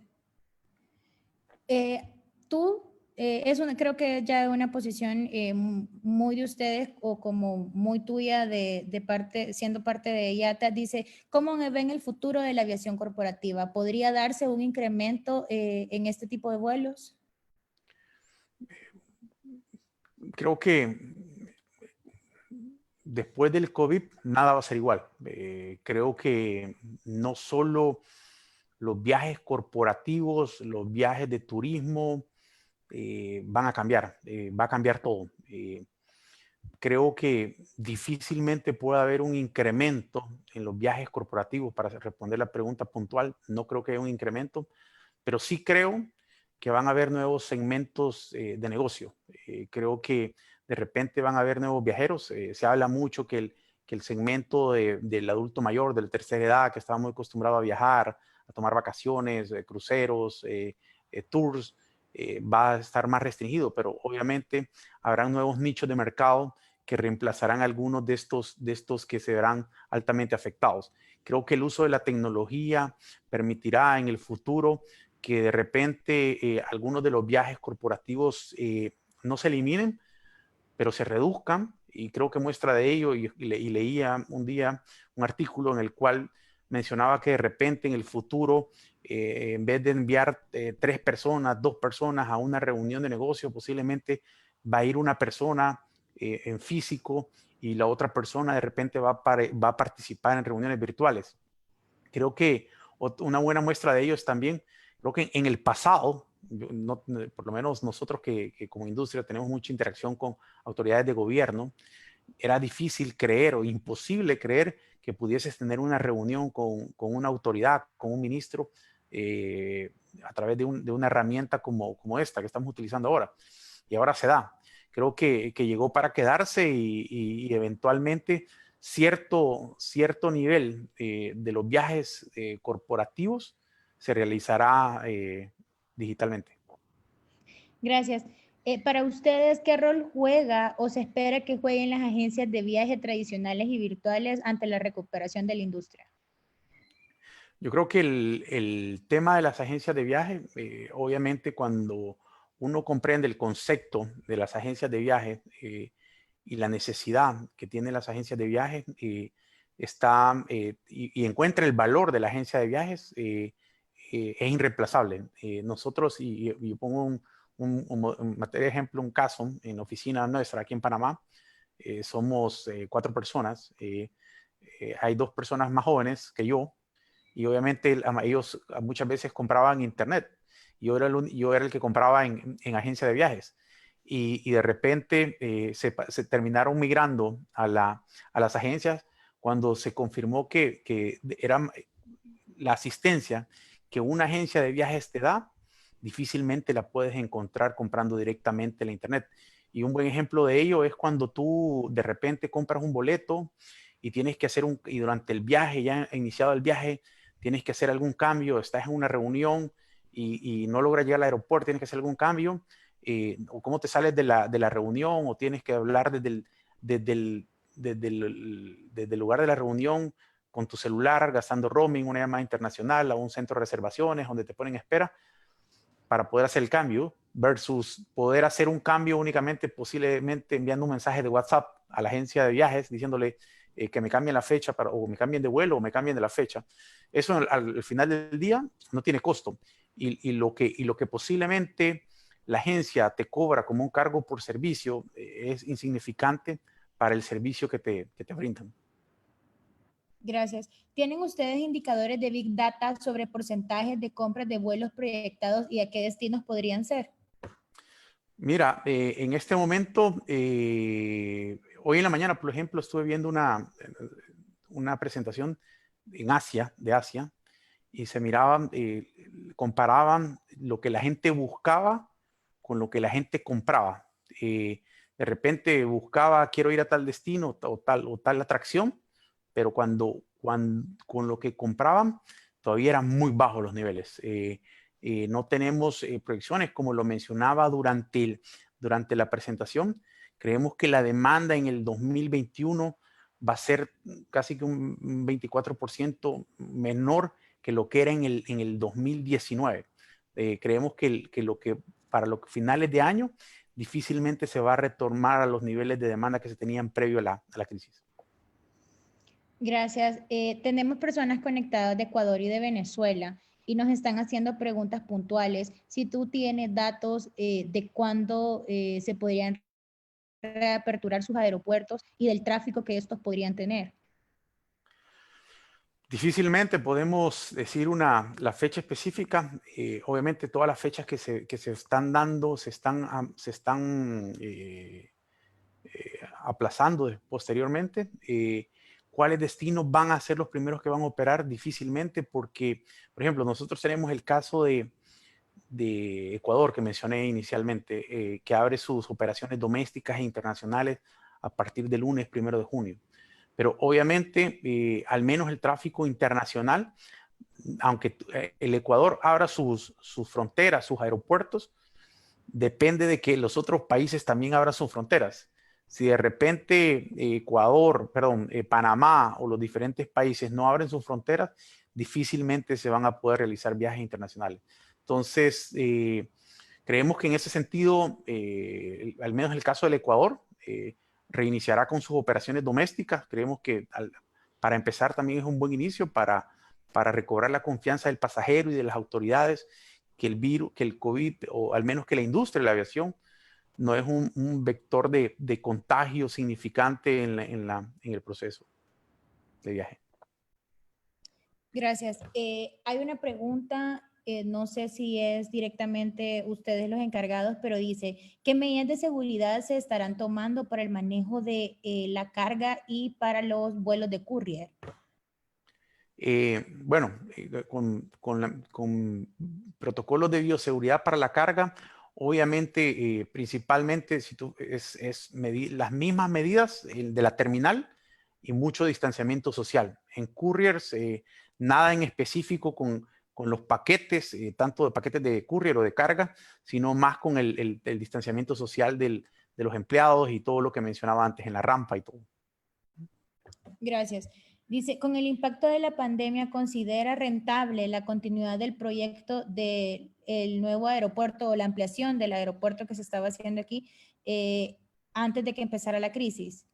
Tú, creo que ya es una posición muy de ustedes o como muy tuya de parte, siendo parte de IATA, dice, ¿cómo ven el futuro de la aviación corporativa? ¿Podría darse un incremento en este tipo de vuelos? Creo que después del COVID nada va a ser igual. Creo que no solo los viajes corporativos, los viajes de turismo van a cambiar, va a cambiar todo. Creo que difícilmente puede haber un incremento en los viajes corporativos. Para responder la pregunta puntual, no creo que haya un incremento, pero sí creo que van a haber nuevos segmentos de negocio. Creo que de repente van a haber nuevos viajeros. Se habla mucho que el segmento del adulto mayor, de la tercera edad, que estaba muy acostumbrado a viajar, a tomar vacaciones, cruceros, tours, va a estar más restringido, pero obviamente habrán nuevos nichos de mercado que reemplazarán algunos de estos que se verán altamente afectados. Creo que el uso de la tecnología permitirá en el futuro que de repente algunos de los viajes corporativos no se eliminen, pero se reduzcan. Y creo que muestra de ello, y leía un día un artículo en el cual mencionaba que de repente en el futuro, en vez de enviar 3 personas, 2 personas a una reunión de negocio, posiblemente va a ir una persona en físico y la otra persona de repente va a participar en reuniones virtuales. Creo que una buena muestra de ello es también, creo que en el pasado, por lo menos nosotros que como industria tenemos mucha interacción con autoridades de gobierno, era difícil creer o imposible creer que pudieses tener una reunión con una autoridad, con un ministro, a través de una herramienta como esta que estamos utilizando ahora. Y ahora se da. Creo que llegó para quedarse y eventualmente cierto nivel de los viajes corporativos se realizará digitalmente. Gracias. Para ustedes, ¿qué rol juega o se espera que jueguen las agencias de viaje tradicionales y virtuales ante la recuperación de la industria? Yo creo que el tema de las agencias de viaje, obviamente cuando uno comprende el concepto de las agencias de viaje y la necesidad que tienen las agencias de viaje, y encuentra el valor de la agencia de viajes, es irreemplazable. Nosotros, y pongo un materia de ejemplo, un caso en la oficina nuestra aquí en Panamá, somos 4 personas. Hay 2 personas más jóvenes que yo, y obviamente ellos muchas veces compraban internet. Yo era el que compraba en agencia de viajes. Y de repente se terminaron migrando a las agencias cuando se confirmó que era la asistencia que una agencia de viajes te da, difícilmente la puedes encontrar comprando directamente en la internet. Y un buen ejemplo de ello es cuando tú de repente compras un boleto y tienes que y durante el viaje, ya iniciado el viaje, tienes que hacer algún cambio, estás en una reunión y no logras llegar al aeropuerto, tienes que hacer algún cambio, o cómo te sales de la reunión, o tienes que hablar desde el lugar de la reunión con tu celular, gastando roaming, una llamada internacional a un centro de reservaciones donde te ponen espera para poder hacer el cambio, versus poder hacer un cambio únicamente posiblemente enviando un mensaje de WhatsApp a la agencia de viajes diciéndole que me cambien la fecha o me cambien de vuelo o me cambien de la fecha. Eso al final del día no tiene costo. Y lo que posiblemente la agencia te cobra como un cargo por servicio es insignificante para el servicio que te brindan. Gracias. ¿Tienen ustedes indicadores de Big Data sobre porcentajes de compras de vuelos proyectados y a qué destinos podrían ser? Mira, en este momento, hoy en la mañana, por ejemplo, estuve viendo una presentación de Asia, y se miraban, comparaban lo que la gente buscaba con lo que la gente compraba. De repente buscaba, quiero ir a tal destino o tal atracción, pero con lo que compraban, todavía eran muy bajos los niveles. No tenemos proyecciones, como lo mencionaba durante la presentación. Creemos que la demanda en el 2021 va a ser casi que un 24% menor que lo que era en el 2019. Creemos que para los finales de año difícilmente se va a retomar a los niveles de demanda que se tenían previo a la crisis. Gracias. Tenemos personas conectadas de Ecuador y de Venezuela y nos están haciendo preguntas puntuales. Si tú tienes datos de cuándo se podrían reaperturar sus aeropuertos y del tráfico que estos podrían tener. Difícilmente podemos decir la fecha específica. Obviamente todas las fechas que se están dando se están aplazando posteriormente. ¿Cuáles destinos van a ser los primeros que van a operar? Difícilmente, porque, por ejemplo, nosotros tenemos el caso de Ecuador que mencioné inicialmente, que abre sus operaciones domésticas e internacionales a partir del lunes 1 de junio. Pero obviamente, al menos el tráfico internacional, aunque el Ecuador abra sus fronteras, sus aeropuertos, depende de que los otros países también abran sus fronteras. Si de repente Panamá o los diferentes países no abren sus fronteras, difícilmente se van a poder realizar viajes internacionales. Entonces, creemos que en ese sentido, al menos en el caso del Ecuador, reiniciará con sus operaciones domésticas. Creemos que para empezar también es un buen inicio para recobrar la confianza del pasajero y de las autoridades que el COVID, o al menos que la industria de la aviación, no es un vector de contagio significante en el proceso de viaje. Gracias. Hay una pregunta, no sé si es directamente ustedes los encargados, pero dice, ¿qué medidas de seguridad se estarán tomando para el manejo de la carga y para los vuelos de courier? Bueno, con protocolos de bioseguridad para la carga, obviamente, principalmente si tú, las mismas medidas de la terminal y mucho distanciamiento social. En couriers, nada en específico con los paquetes, tanto de paquetes de courier o de carga, sino más con el distanciamiento social de los empleados y todo lo que mencionaba antes en la rampa y todo. Gracias. Dice, con el impacto de la pandemia, ¿considera rentable la continuidad del proyecto del nuevo aeropuerto o la ampliación del aeropuerto que se estaba haciendo aquí antes de que empezara la crisis?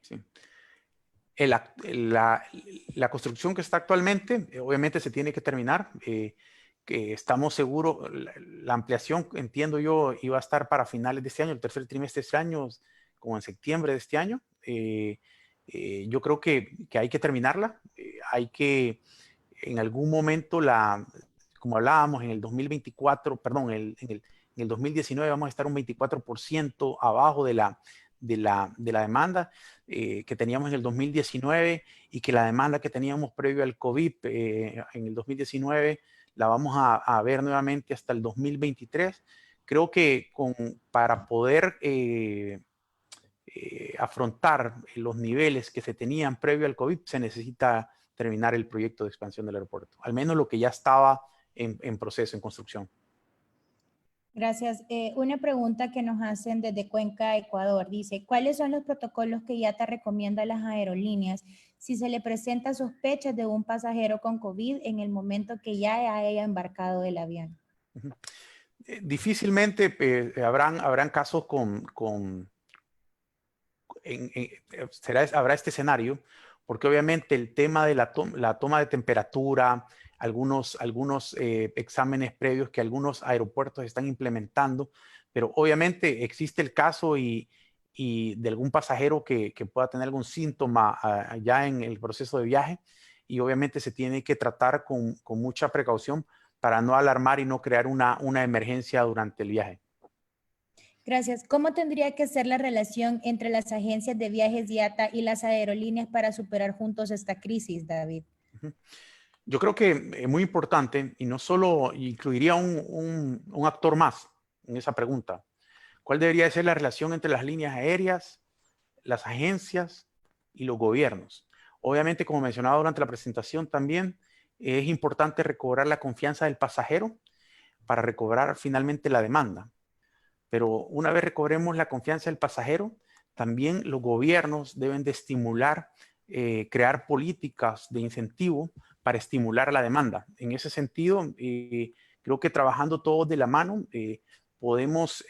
Sí. La construcción que está actualmente, obviamente se tiene que terminar. Que estamos seguros, la ampliación, entiendo yo, iba a estar para finales de este año, el tercer trimestre de este año, como en septiembre de este año. Yo creo que hay que terminarla. Hay que, en algún momento, como hablábamos, en el 2024, perdón, en el 2019 vamos a estar un 24% abajo de la demanda que teníamos en el 2019 y que la demanda que teníamos previo al COVID en el 2019 la vamos a ver nuevamente hasta el 2023. Creo que para poder afrontar los niveles que se tenían previo al COVID, se necesita terminar el proyecto de expansión del aeropuerto, al menos lo que ya estaba en proceso, en construcción. Gracias. Una pregunta que nos hacen desde Cuenca, Ecuador. Dice, ¿cuáles son los protocolos que IATA recomienda a las aerolíneas si se le presenta sospechas de un pasajero con COVID en el momento que ya haya embarcado del avión? Difícilmente habrán casos habrá este escenario, porque obviamente el tema de la toma de temperatura, algunos exámenes previos que algunos aeropuertos están implementando, pero obviamente existe el caso y de algún pasajero que pueda tener algún síntoma ya en el proceso de viaje, y obviamente se tiene que tratar con mucha precaución para no alarmar y no crear una emergencia durante el viaje. Gracias. ¿Cómo tendría que ser la relación entre las agencias de viajes IATA y las aerolíneas para superar juntos esta crisis, David? Yo creo que es muy importante, y no solo incluiría un actor más en esa pregunta. ¿Cuál debería ser la relación entre las líneas aéreas, las agencias y los gobiernos? Obviamente, como mencionaba durante la presentación también, es importante recobrar la confianza del pasajero para recobrar finalmente la demanda. Pero una vez recobremos la confianza del pasajero, también los gobiernos deben de estimular, crear políticas de incentivo para estimular la demanda. En ese sentido, creo que trabajando todos de la mano, podemos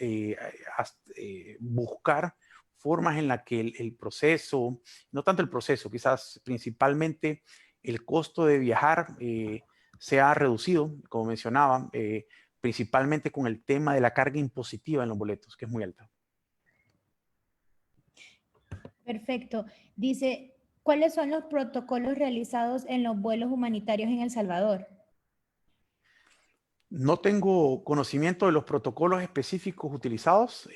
buscar formas en las que el proceso, no tanto el proceso, quizás principalmente el costo de viajar sea reducido, como mencionaba, principalmente con el tema de la carga impositiva en los boletos, que es muy alta. Perfecto. Dice, ¿cuáles son los protocolos realizados en los vuelos humanitarios en El Salvador? No tengo conocimiento de los protocolos específicos utilizados,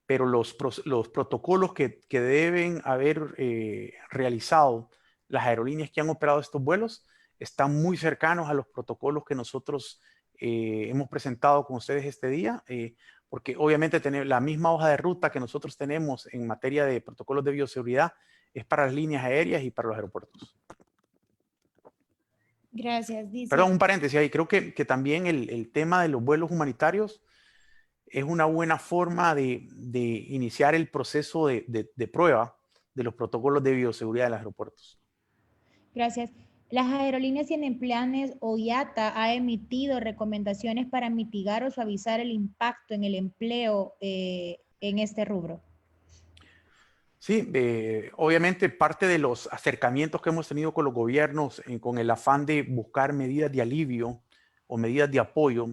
pero los protocolos que deben haber realizado las aerolíneas que han operado estos vuelos están muy cercanos a los protocolos que nosotros hemos presentado con ustedes este día, porque obviamente tener la misma hoja de ruta que nosotros tenemos en materia de protocolos de bioseguridad es para las líneas aéreas y para los aeropuertos. Gracias. Dice, Perdón, un paréntesis ahí. Creo que también el tema de los vuelos humanitarios es una buena forma de iniciar el proceso de prueba de los protocolos de bioseguridad en los aeropuertos. gracias. Las aerolíneas tienen planes o IATA ha emitido recomendaciones para mitigar o suavizar el impacto en el empleo en este rubro. Sí, obviamente parte de los acercamientos que hemos tenido con los gobiernos con el afán de buscar medidas de alivio o medidas de apoyo,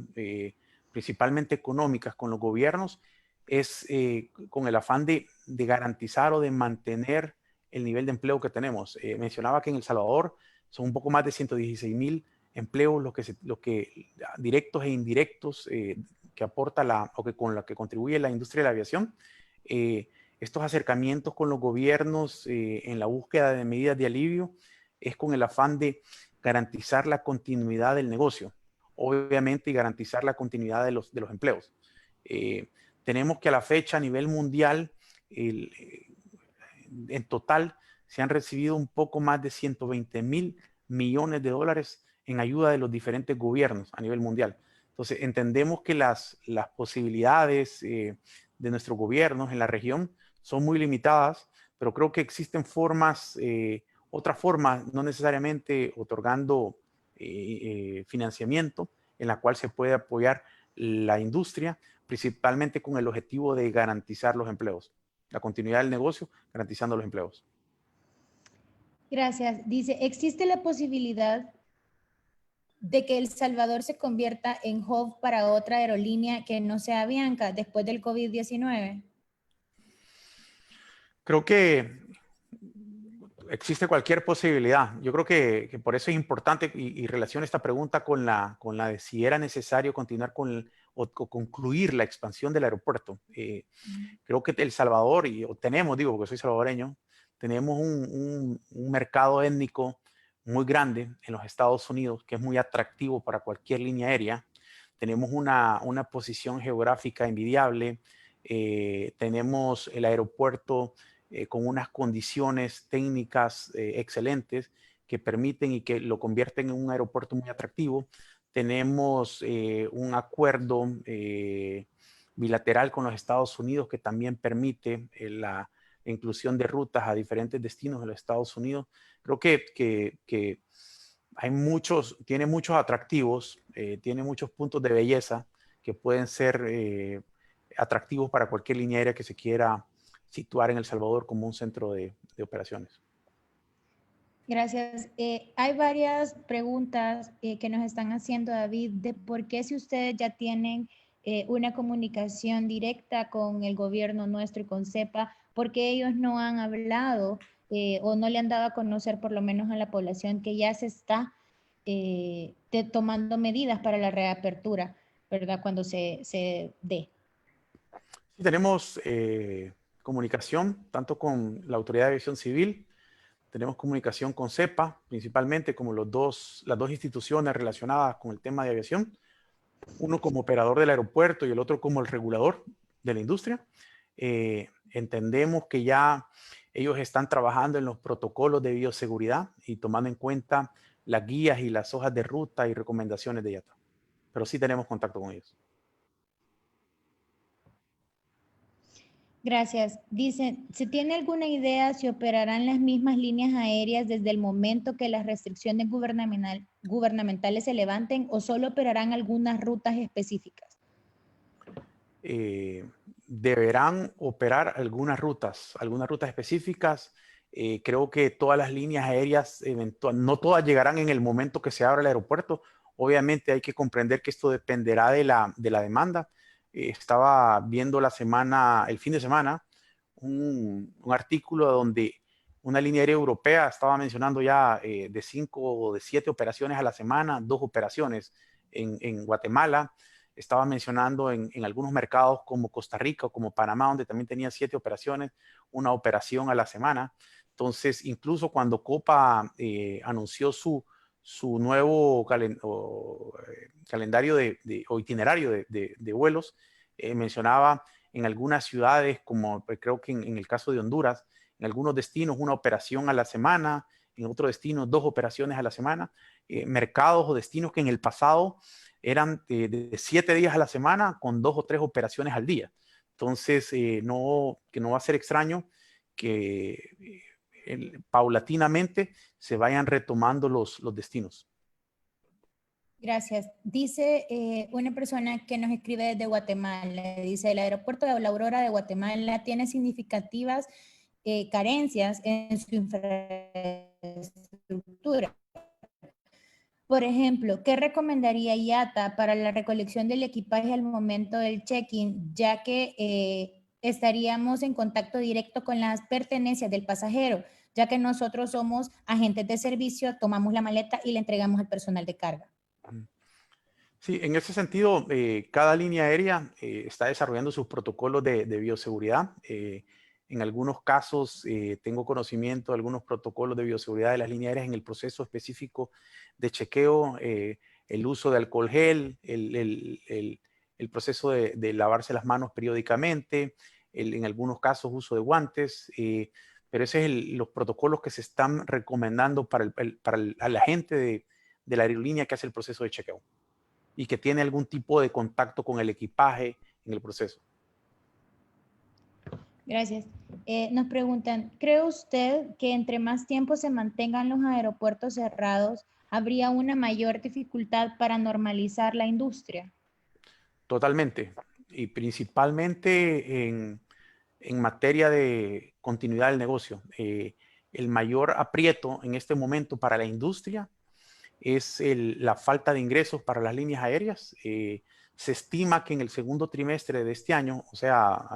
principalmente económicas con los gobiernos, es con el afán de garantizar o de mantener el nivel de empleo que tenemos. Mencionaba que en El Salvador son un poco más de 116,000 empleos los que directos e indirectos que aporta o que con la que contribuye la industria de la aviación. Estos acercamientos con los gobiernos en la búsqueda de medidas de alivio es con el afán de garantizar la continuidad del negocio, obviamente, y garantizar la continuidad de los empleos. Tenemos que a la fecha a nivel mundial, en total, se han recibido un poco más de 120,000 millones de dólares en ayuda de los diferentes gobiernos a nivel mundial. Entonces, entendemos que las posibilidades de nuestros gobiernos en la región son muy limitadas, pero creo que existen formas, otras formas, no necesariamente otorgando financiamiento, en la cual se puede apoyar la industria, principalmente con el objetivo de garantizar los empleos, la continuidad del negocio, garantizando los empleos. Gracias. Dice, ¿existe la posibilidad de que El Salvador se convierta en hub para otra aerolínea que no sea Avianca después del COVID-19? Creo que existe cualquier posibilidad. Yo creo que por eso es importante y relaciona esta pregunta con la de si era necesario continuar o concluir la expansión del aeropuerto. Creo que El Salvador, tenemos, digo, porque soy salvadoreño, tenemos un mercado étnico muy grande en los Estados Unidos que es muy atractivo para cualquier línea aérea. Tenemos una posición geográfica envidiable. Tenemos el aeropuerto con unas condiciones técnicas excelentes que permiten y que lo convierten en un aeropuerto muy atractivo. Tenemos un acuerdo bilateral con los Estados Unidos que también permite la inclusión de rutas a diferentes destinos de los Estados Unidos. Creo que tiene muchos atractivos, tiene muchos puntos de belleza que pueden ser atractivos para cualquier línea aérea que se quiera situar en El Salvador como un centro de operaciones. Gracias. Hay varias preguntas que nos están haciendo, David, de por qué si ustedes ya tienen una comunicación directa con el gobierno nuestro y con CEPA, por qué ellos no han hablado o no le han dado a conocer por lo menos a la población que ya se está tomando medidas para la reapertura, ¿verdad? Cuando se dé. Sí, tenemos comunicación tanto con la Autoridad de Aviación Civil, tenemos comunicación con CEPA, principalmente como las dos instituciones relacionadas con el tema de aviación, uno como operador del aeropuerto y el otro como el regulador de la industria. Entendemos que ya ellos están trabajando en los protocolos de bioseguridad y tomando en cuenta las guías y las hojas de ruta y recomendaciones de IATA. Pero sí tenemos contacto con ellos. Gracias. Dicen, ¿se tiene alguna idea si operarán las mismas líneas aéreas desde el momento que las restricciones gubernamentales se levanten o solo operarán algunas rutas específicas? Deberán operar algunas rutas específicas. Creo que todas las líneas aéreas, no todas llegarán en el momento que se abra el aeropuerto. Obviamente hay que comprender que esto dependerá de la demanda. Estaba viendo el fin de semana, un artículo donde una línea aérea europea estaba mencionando ya de 5 o de 7 operaciones a la semana, 2 operaciones en Guatemala. Estaba mencionando en algunos mercados como Costa Rica o como Panamá, donde también tenía 7 operaciones, una operación a la semana. Entonces, incluso cuando Copa anunció su nuevo calendario o itinerario de vuelos, mencionaba en algunas ciudades, como creo que en el caso de Honduras, en algunos destinos una operación a la semana, en otros destinos 2 operaciones a la semana, mercados o destinos que en el pasado eran de 7 días a la semana con 2 o 3 operaciones al día. Entonces, que no va a ser extraño que paulatinamente se vayan retomando los destinos. Gracias. Dice una persona que nos escribe desde Guatemala, dice, el aeropuerto de La Aurora de Guatemala tiene significativas carencias en su infraestructura. Por ejemplo, ¿qué recomendaría IATA para la recolección del equipaje al momento del check-in, ya que estaríamos en contacto directo con las pertenencias del pasajero, ya que nosotros somos agentes de servicio, tomamos la maleta y la entregamos al personal de carga? Sí, en ese sentido, cada línea aérea está desarrollando sus protocolos de bioseguridad. En algunos casos, tengo conocimiento de algunos protocolos de bioseguridad de las líneas aéreas en el proceso específico de chequeo, el uso de alcohol gel, el proceso de lavarse las manos periódicamente, en algunos casos uso de guantes, pero ese es los protocolos que se están recomendando para, a la gente de la aerolínea que hace el proceso de chequeo y que tiene algún tipo de contacto con el equipaje en el proceso. Gracias. Nos preguntan, ¿cree usted que entre más tiempo se mantengan los aeropuertos cerrados, habría una mayor dificultad para normalizar la industria? Totalmente. Y principalmente en materia de continuidad del negocio. El mayor aprieto en este momento para la industria es la falta de ingresos para las líneas aéreas. Se estima que en el segundo trimestre de este año, o sea,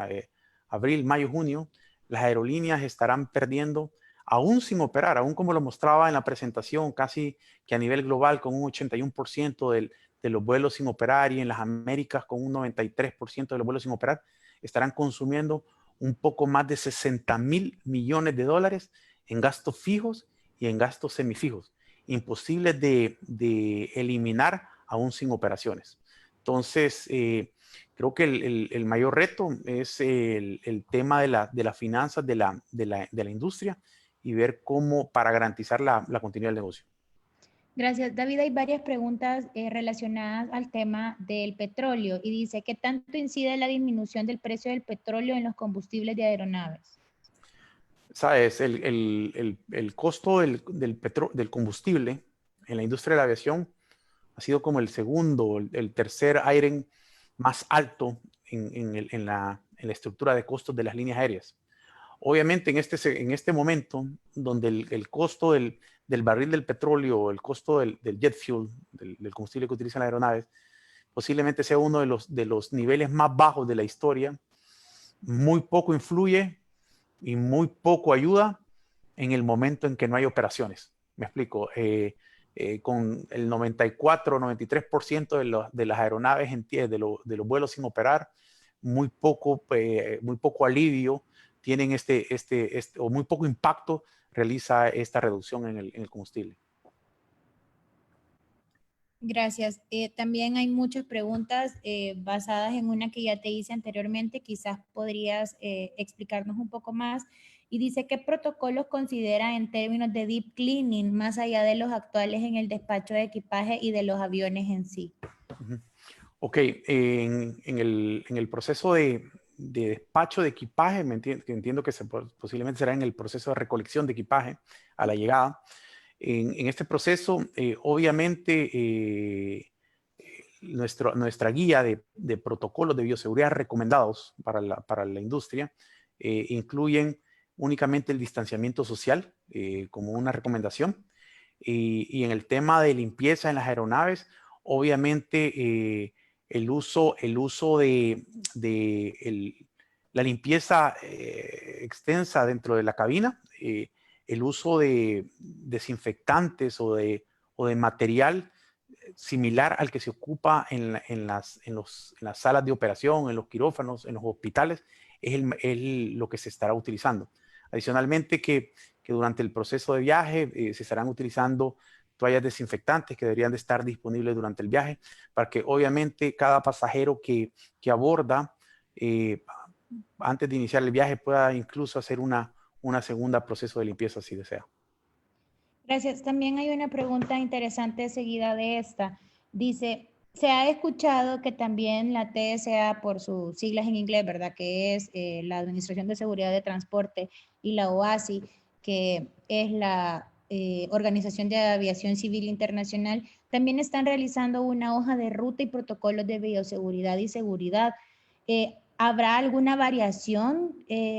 abril, mayo, junio, las aerolíneas estarán perdiendo, aún sin operar, aún como lo mostraba en la presentación, casi que a nivel global con un 81% de los vuelos sin operar y en las Américas con un 93% de los vuelos sin operar, estarán consumiendo un poco más de 60,000 millones de dólares en gastos fijos y en gastos semifijos, imposibles de eliminar aún sin operaciones. Entonces, creo que el mayor reto es el tema de las finanzas de la industria y ver cómo para garantizar la continuidad del negocio. Gracias, David. Hay varias preguntas relacionadas al tema del petróleo y dice, ¿qué tanto incide la disminución del precio del petróleo en los combustibles de aeronaves? Sabes, el costo del combustible en la industria de la aviación ha sido como el segundo, el tercer item más alto en la estructura de costos de las líneas aéreas. Obviamente en este momento, donde el costo del barril del petróleo, el costo del jet fuel, del combustible que utilizan las aeronaves, posiblemente sea uno de los niveles más bajos de la historia, muy poco influye y muy poco ayuda en el momento en que no hay operaciones. Me explico. Con el 94-93% de las aeronaves de los vuelos sin operar, muy poco alivio tienen o muy poco impacto realiza esta reducción en el combustible. Gracias. También hay muchas preguntas basadas en una que ya te hice anteriormente. Quizás podrías explicarnos un poco más. Y dice, ¿qué protocolos considera en términos de deep cleaning, más allá de los actuales en el despacho de equipaje y de los aviones en sí? Ok, en el proceso de despacho de equipaje, entiendo que posiblemente será en el proceso de recolección de equipaje a la llegada. En este proceso, obviamente, nuestra guía de protocolos de bioseguridad recomendados para la industria incluyen únicamente el distanciamiento social como una recomendación. Y en el tema de limpieza en las aeronaves, obviamente el uso la limpieza extensa dentro de la cabina, el uso de desinfectantes o de material similar al que se ocupa en las salas de operación, en los quirófanos, en los hospitales, es lo que se estará utilizando. Adicionalmente, que durante el proceso de viaje se estarán utilizando toallas desinfectantes que deberían de estar disponibles durante el viaje para que obviamente cada pasajero que aborda antes de iniciar el viaje pueda incluso hacer una segunda proceso de limpieza si desea. Gracias. También hay una pregunta interesante seguida de esta. Dice, se ha escuchado que también la TSA, por sus siglas en inglés, ¿verdad? Que es la Administración de Seguridad de Transporte, y la OASI, que es la Organización de Aviación Civil Internacional, también están realizando una hoja de ruta y protocolos de bioseguridad y seguridad. ¿Habrá alguna variación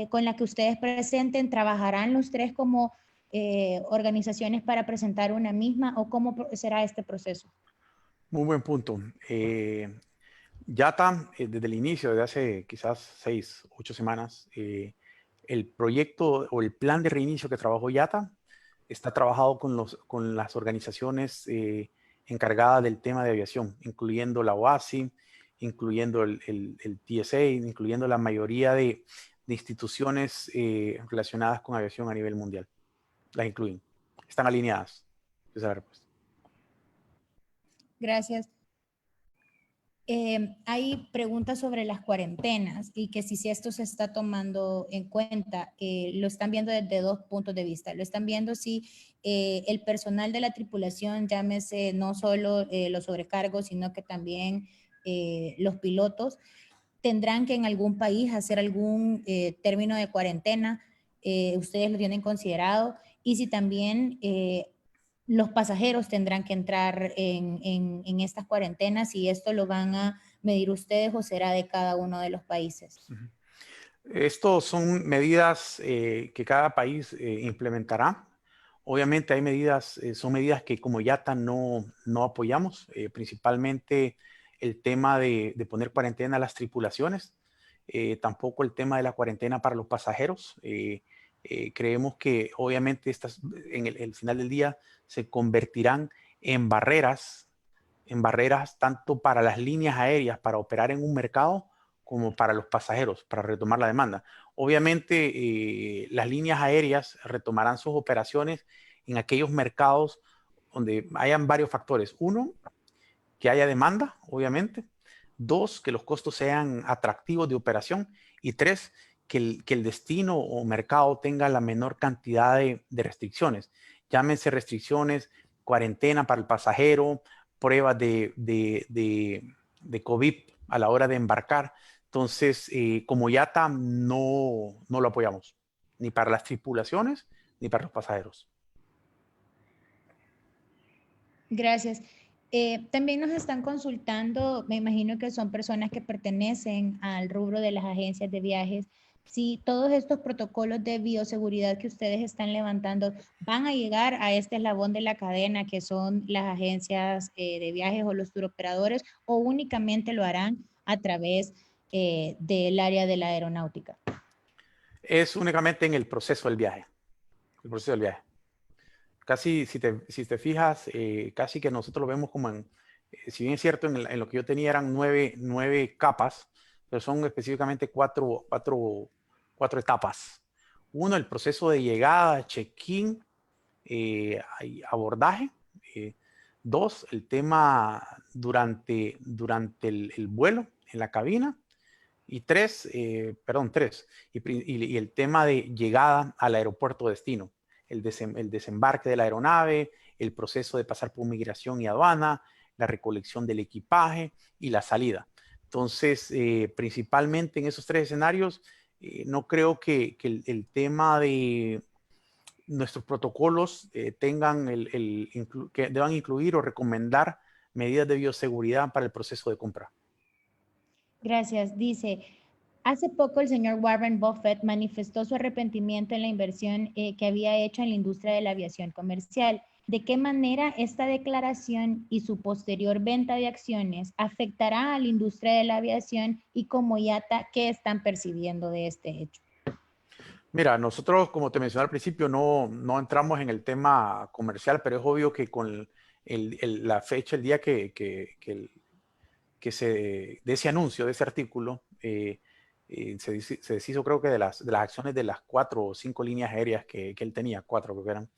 con la que ustedes presenten? ¿Trabajarán los tres como organizaciones para presentar una misma o cómo será este proceso? Muy buen punto. YATA, desde el inicio, desde hace quizás 6, 8 semanas, el proyecto o el plan de reinicio que trabajó YATA está trabajado con las organizaciones encargadas del tema de aviación, incluyendo la OASI, incluyendo el TSA, incluyendo la mayoría de instituciones relacionadas con aviación a nivel mundial. Las incluyen. Están alineadas. Esa es la respuesta. Gracias. Hay preguntas sobre las cuarentenas y que si esto se está tomando en cuenta, lo están viendo desde dos puntos de vista. Lo están viendo si el personal de la tripulación, llámese no solo los sobrecargos, sino que también los pilotos, tendrán que en algún país hacer algún término de cuarentena. Ustedes lo tienen considerado. Y si también los pasajeros tendrán que entrar en estas cuarentenas y esto lo van a medir ustedes o será de cada uno de los países. Estos son medidas que cada país implementará. Obviamente hay medidas, son medidas que como YATA no apoyamos, principalmente el tema de poner cuarentena a las tripulaciones, tampoco el tema de la cuarentena para los pasajeros. Creemos que obviamente estas en el final del día se convertirán en barreras tanto para las líneas aéreas para operar en un mercado como para los pasajeros, para retomar la demanda. Obviamente, las líneas aéreas retomarán sus operaciones en aquellos mercados donde hayan varios factores. Uno, que haya demanda, obviamente. Dos, que los costos sean atractivos de operación. Y tres, que el destino o mercado tenga la menor cantidad de restricciones. Llámense restricciones, cuarentena para el pasajero, pruebas de COVID a la hora de embarcar. Entonces, como YATA no lo apoyamos, ni para las tripulaciones, ni para los pasajeros. Gracias. También nos están consultando, me imagino que son personas que pertenecen al rubro de las agencias de viajes, si todos estos protocolos de bioseguridad que ustedes están levantando van a llegar a este eslabón de la cadena que son las agencias de viajes o los turoperadores o únicamente lo harán a través del área de la aeronáutica. Es únicamente en el proceso del viaje. El proceso del viaje. Casi, si te fijas, casi que nosotros lo vemos como si bien es cierto, en lo que yo tenía eran nueve capas, pero son específicamente cuatro etapas. Uno, el proceso de llegada, check-in, abordaje. Dos, el tema durante el vuelo en la cabina. Y tres, y el tema de llegada al aeropuerto destino, el desembarque de la aeronave, el proceso de pasar por migración y aduana, la recolección del equipaje y la salida. Entonces, principalmente en esos tres escenarios, no creo que el tema de nuestros protocolos que deban incluir o recomendar medidas de bioseguridad para el proceso de compra. Gracias. Dice, hace poco el señor Warren Buffett manifestó su arrepentimiento en la inversión que había hecho en la industria de la aviación comercial. ¿De qué manera esta declaración y su posterior venta de acciones afectará a la industria de la aviación y como YATA, qué están percibiendo de este hecho? Mira, nosotros, como te mencioné al principio, no entramos en el tema comercial, pero es obvio que con la fecha, el día de ese anuncio, de ese artículo, se deshizo creo que de las acciones de las 4 o 5 líneas aéreas que él tenía, 4 creo que eran.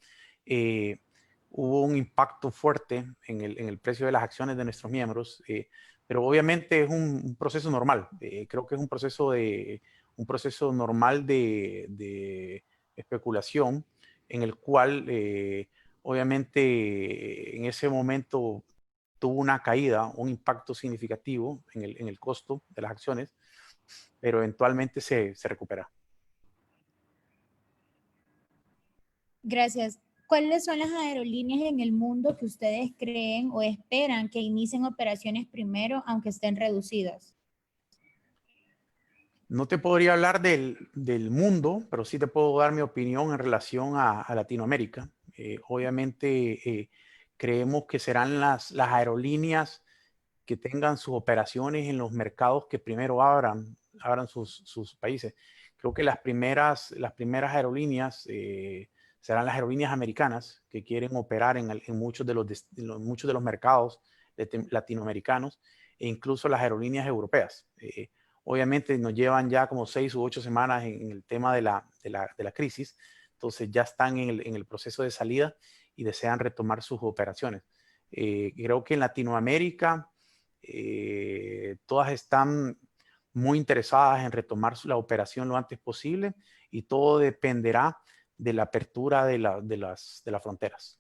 Hubo un impacto fuerte en el precio de las acciones de nuestros miembros, pero obviamente es un proceso normal. Creo que es un proceso normal de especulación en el cual obviamente en ese momento tuvo una caída, un impacto significativo en el costo de las acciones, pero eventualmente se recupera. Gracias. ¿Cuáles son las aerolíneas en el mundo que ustedes creen o esperan que inicien operaciones primero, aunque estén reducidas? No te podría hablar del mundo, pero sí te puedo dar mi opinión en relación a Latinoamérica. Obviamente, creemos que serán las aerolíneas que tengan sus operaciones en los mercados que primero abran sus países. Creo que las primeras aerolíneas serán las aerolíneas americanas que quieren operar en muchos de los mercados latinoamericanos e incluso las aerolíneas europeas. Obviamente nos llevan ya como 6 u 8 semanas en el tema de la crisis, entonces ya están en el proceso de salida y desean retomar sus operaciones. Creo que en Latinoamérica todas están muy interesadas en retomar la operación lo antes posible y todo dependerá de la apertura de las fronteras.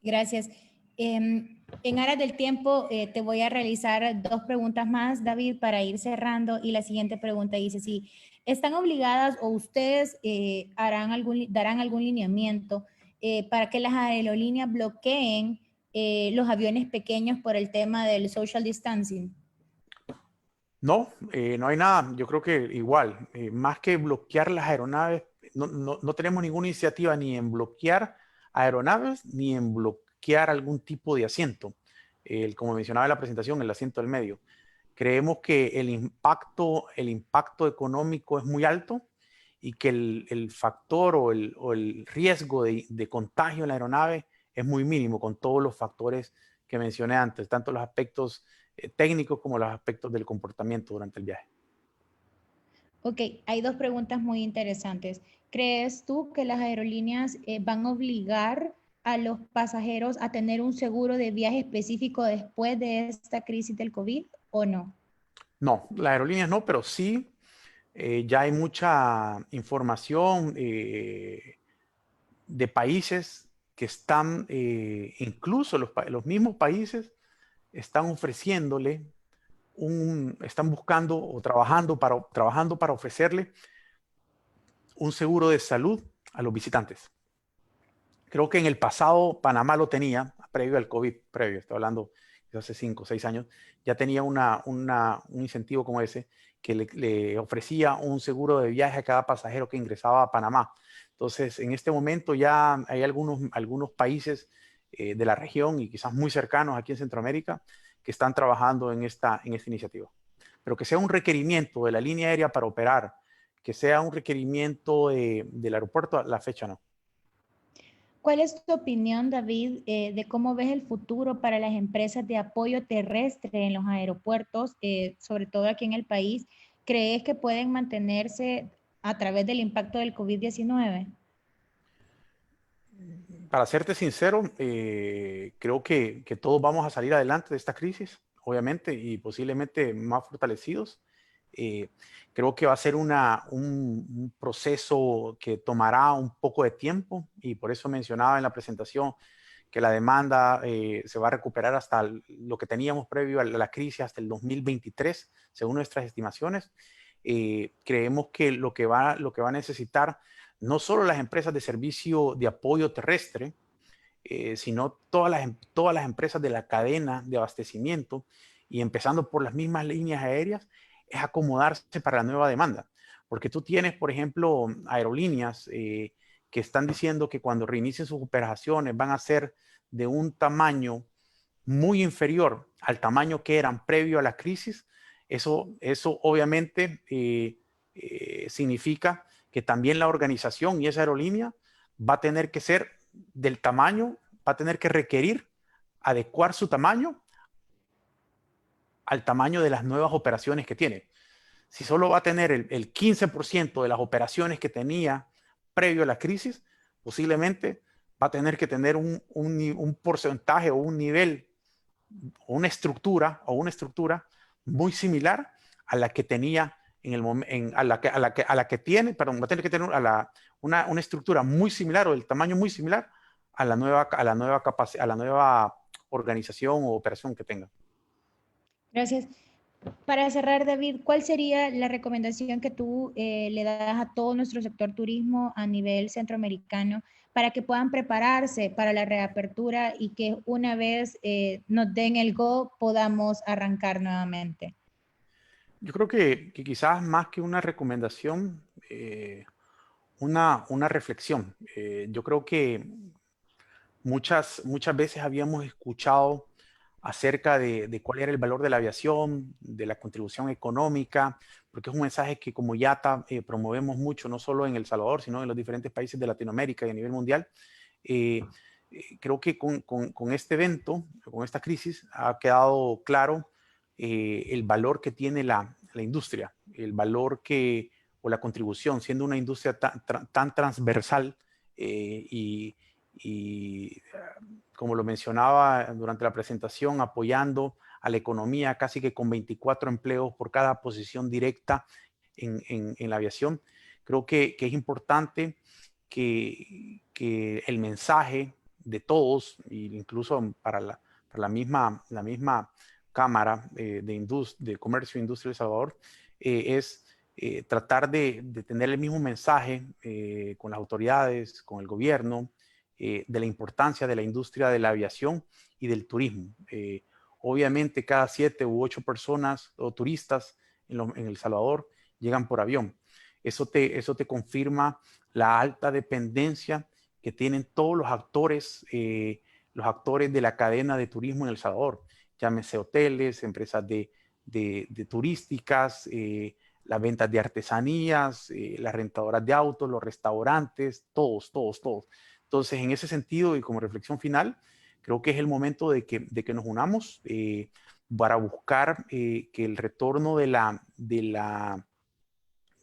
Gracias. En aras del tiempo, te voy a realizar 2 preguntas más, David, para ir cerrando. Y la siguiente pregunta dice, si están obligadas o ustedes darán algún lineamiento para que las aerolíneas bloqueen los aviones pequeños por el tema del social distancing. No, no hay nada. Yo creo que igual, más que bloquear las aeronaves, no tenemos ninguna iniciativa ni en bloquear aeronaves ni en bloquear algún tipo de asiento. Como mencionaba en la presentación, el asiento del medio. Creemos que el impacto económico es muy alto y que el factor o el riesgo de contagio en la aeronave es muy mínimo con todos los factores que mencioné antes, tanto los aspectos técnicos como los aspectos del comportamiento durante el viaje. Ok, hay 2 preguntas muy interesantes. ¿Crees tú que las aerolíneas van a obligar a los pasajeros a tener un seguro de viaje específico después de esta crisis del COVID o no? No, las aerolíneas no, pero sí ya hay mucha información de países que están, incluso los mismos países están ofreciéndole están buscando o trabajando para ofrecerle un seguro de salud a los visitantes. Creo que en el pasado Panamá lo tenía, previo al COVID, estoy hablando de hace 5 o 6 años, ya tenía un incentivo como ese que le ofrecía un seguro de viaje a cada pasajero que ingresaba a Panamá. Entonces, en este momento ya hay algunos países de la región y quizás muy cercanos aquí en Centroamérica que están trabajando en esta iniciativa. Pero que sea un requerimiento de la línea aérea para operar, que sea un requerimiento del aeropuerto, a la fecha no. ¿Cuál es tu opinión, David, de cómo ves el futuro para las empresas de apoyo terrestre en los aeropuertos, sobre todo aquí en el país? ¿Crees que pueden mantenerse a través del impacto del COVID-19? Para serte sincero, creo que todos vamos a salir adelante de esta crisis, obviamente, y posiblemente más fortalecidos. Eh, Creo que va a ser un proceso que tomará un poco de tiempo y por eso mencionaba en la presentación que la demanda se va a recuperar hasta lo que teníamos previo a la crisis, hasta el 2023, según nuestras estimaciones. Creemos que lo que va a necesitar no solo las empresas de servicio de apoyo terrestre, sino todas las empresas de la cadena de abastecimiento y empezando por las mismas líneas aéreas, es acomodarse para la nueva demanda. Porque tú tienes, por ejemplo, aerolíneas que están diciendo que cuando reinicien sus operaciones van a ser de un tamaño muy inferior al tamaño que eran previo a la crisis. Eso obviamente significa que también la organización y esa aerolínea va a tener que ser del tamaño, va a tener que requerir adecuar su tamaño al tamaño de las nuevas operaciones que tiene. Si solo va a tener el 15% de las operaciones que tenía previo a la crisis, posiblemente va a tener que tener un porcentaje o un nivel o una estructura muy similar a la que tenía en el momento, a la que tiene, perdón, va a tener que tener una estructura muy similar o el tamaño muy similar a la nueva organización o operación que tenga. Gracias. Para cerrar, David, ¿cuál sería la recomendación que tú le das a todo nuestro sector turismo a nivel centroamericano para que puedan prepararse para la reapertura y que una vez nos den el go podamos arrancar nuevamente? Yo creo que quizás más que una recomendación, una reflexión. Yo creo que muchas veces habíamos escuchado acerca de cuál era el valor de la aviación, de la contribución económica, porque es un mensaje que como IATA promovemos mucho, no solo en El Salvador, sino en los diferentes países de Latinoamérica y a nivel mundial. Eh, Creo que con este evento, con esta crisis, ha quedado claro el valor que tiene la industria, el valor que, o la contribución, siendo una industria tan transversal y como lo mencionaba durante la presentación, apoyando a la economía casi que con 24 empleos por cada posición directa en la aviación. Creo que es importante que el mensaje de todos, incluso para la misma Cámara de Comercio e Industria de El Salvador, es tratar de tener el mismo mensaje con las autoridades, con el gobierno, de la importancia de la industria de la aviación y del turismo. Obviamente cada 7 u 8 personas o turistas en El Salvador llegan por avión. Eso te confirma la alta dependencia que tienen todos los actores de la cadena de turismo en El Salvador, llámese hoteles, empresas de turísticas, las ventas de artesanías, las rentadoras de autos, los restaurantes, todos. Entonces, en ese sentido y como reflexión final, creo que es el momento de que nos unamos para buscar que el retorno de la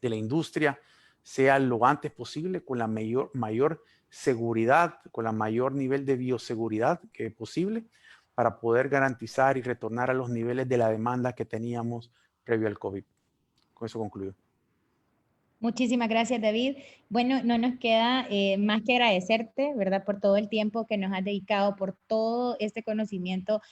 industria sea lo antes posible, con la mayor seguridad, con el mayor nivel de bioseguridad que posible, para poder garantizar y retornar a los niveles de la demanda que teníamos previo al COVID. Con eso concluyo. Muchísimas gracias, David. Bueno, no nos queda más que agradecerte, ¿verdad? Por todo el tiempo que nos has dedicado, por todo este conocimiento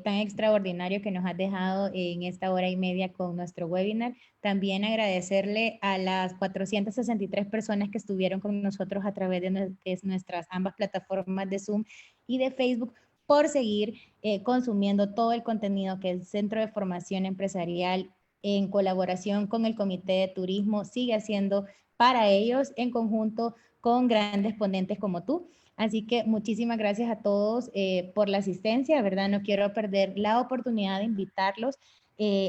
tan extraordinario que nos has dejado en esta hora y media con nuestro webinar. También agradecerle a las 463 personas que estuvieron con nosotros a través de nuestras ambas plataformas de Zoom y de Facebook por seguir consumiendo todo el contenido que el Centro de Formación Empresarial en colaboración con el Comité de Turismo sigue haciendo para ellos en conjunto con grandes ponentes como tú. Así que muchísimas gracias a todos por la asistencia, ¿verdad? No quiero perder la oportunidad de invitarlos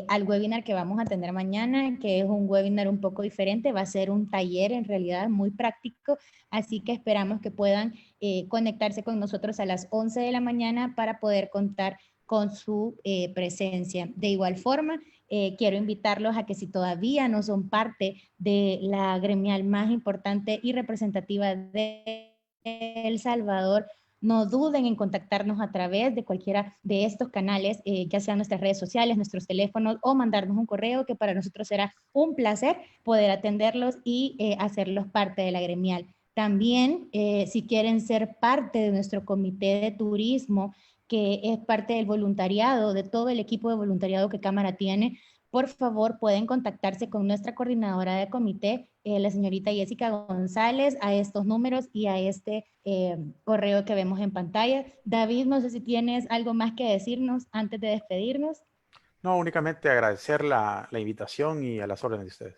al webinar que vamos a tener mañana, que es un webinar un poco diferente, va a ser un taller en realidad muy práctico, así que esperamos que puedan conectarse con nosotros a las 11 de la mañana para poder contar con su presencia. De igual forma, quiero invitarlos a que si todavía no son parte de la gremial más importante y representativa de El Salvador, no duden en contactarnos a través de cualquiera de estos canales, ya sean nuestras redes sociales, nuestros teléfonos o mandarnos un correo, que para nosotros será un placer poder atenderlos y hacerlos parte de la gremial. También, si quieren ser parte de nuestro comité de turismo, que es parte del voluntariado, de todo el equipo de voluntariado que Cámara tiene, por favor pueden contactarse con nuestra coordinadora de comité, la señorita Jessica González, a estos números y a este correo que vemos en pantalla. David, no sé si tienes algo más que decirnos antes de despedirnos. No, únicamente agradecer la invitación y a las órdenes de ustedes.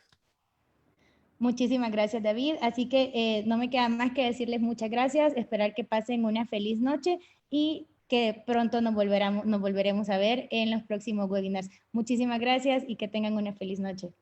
Muchísimas gracias, David. Así que no me queda más que decirles muchas gracias, esperar que pasen una feliz noche y que pronto nos volveremos a ver en los próximos webinars. Muchísimas gracias y que tengan una feliz noche.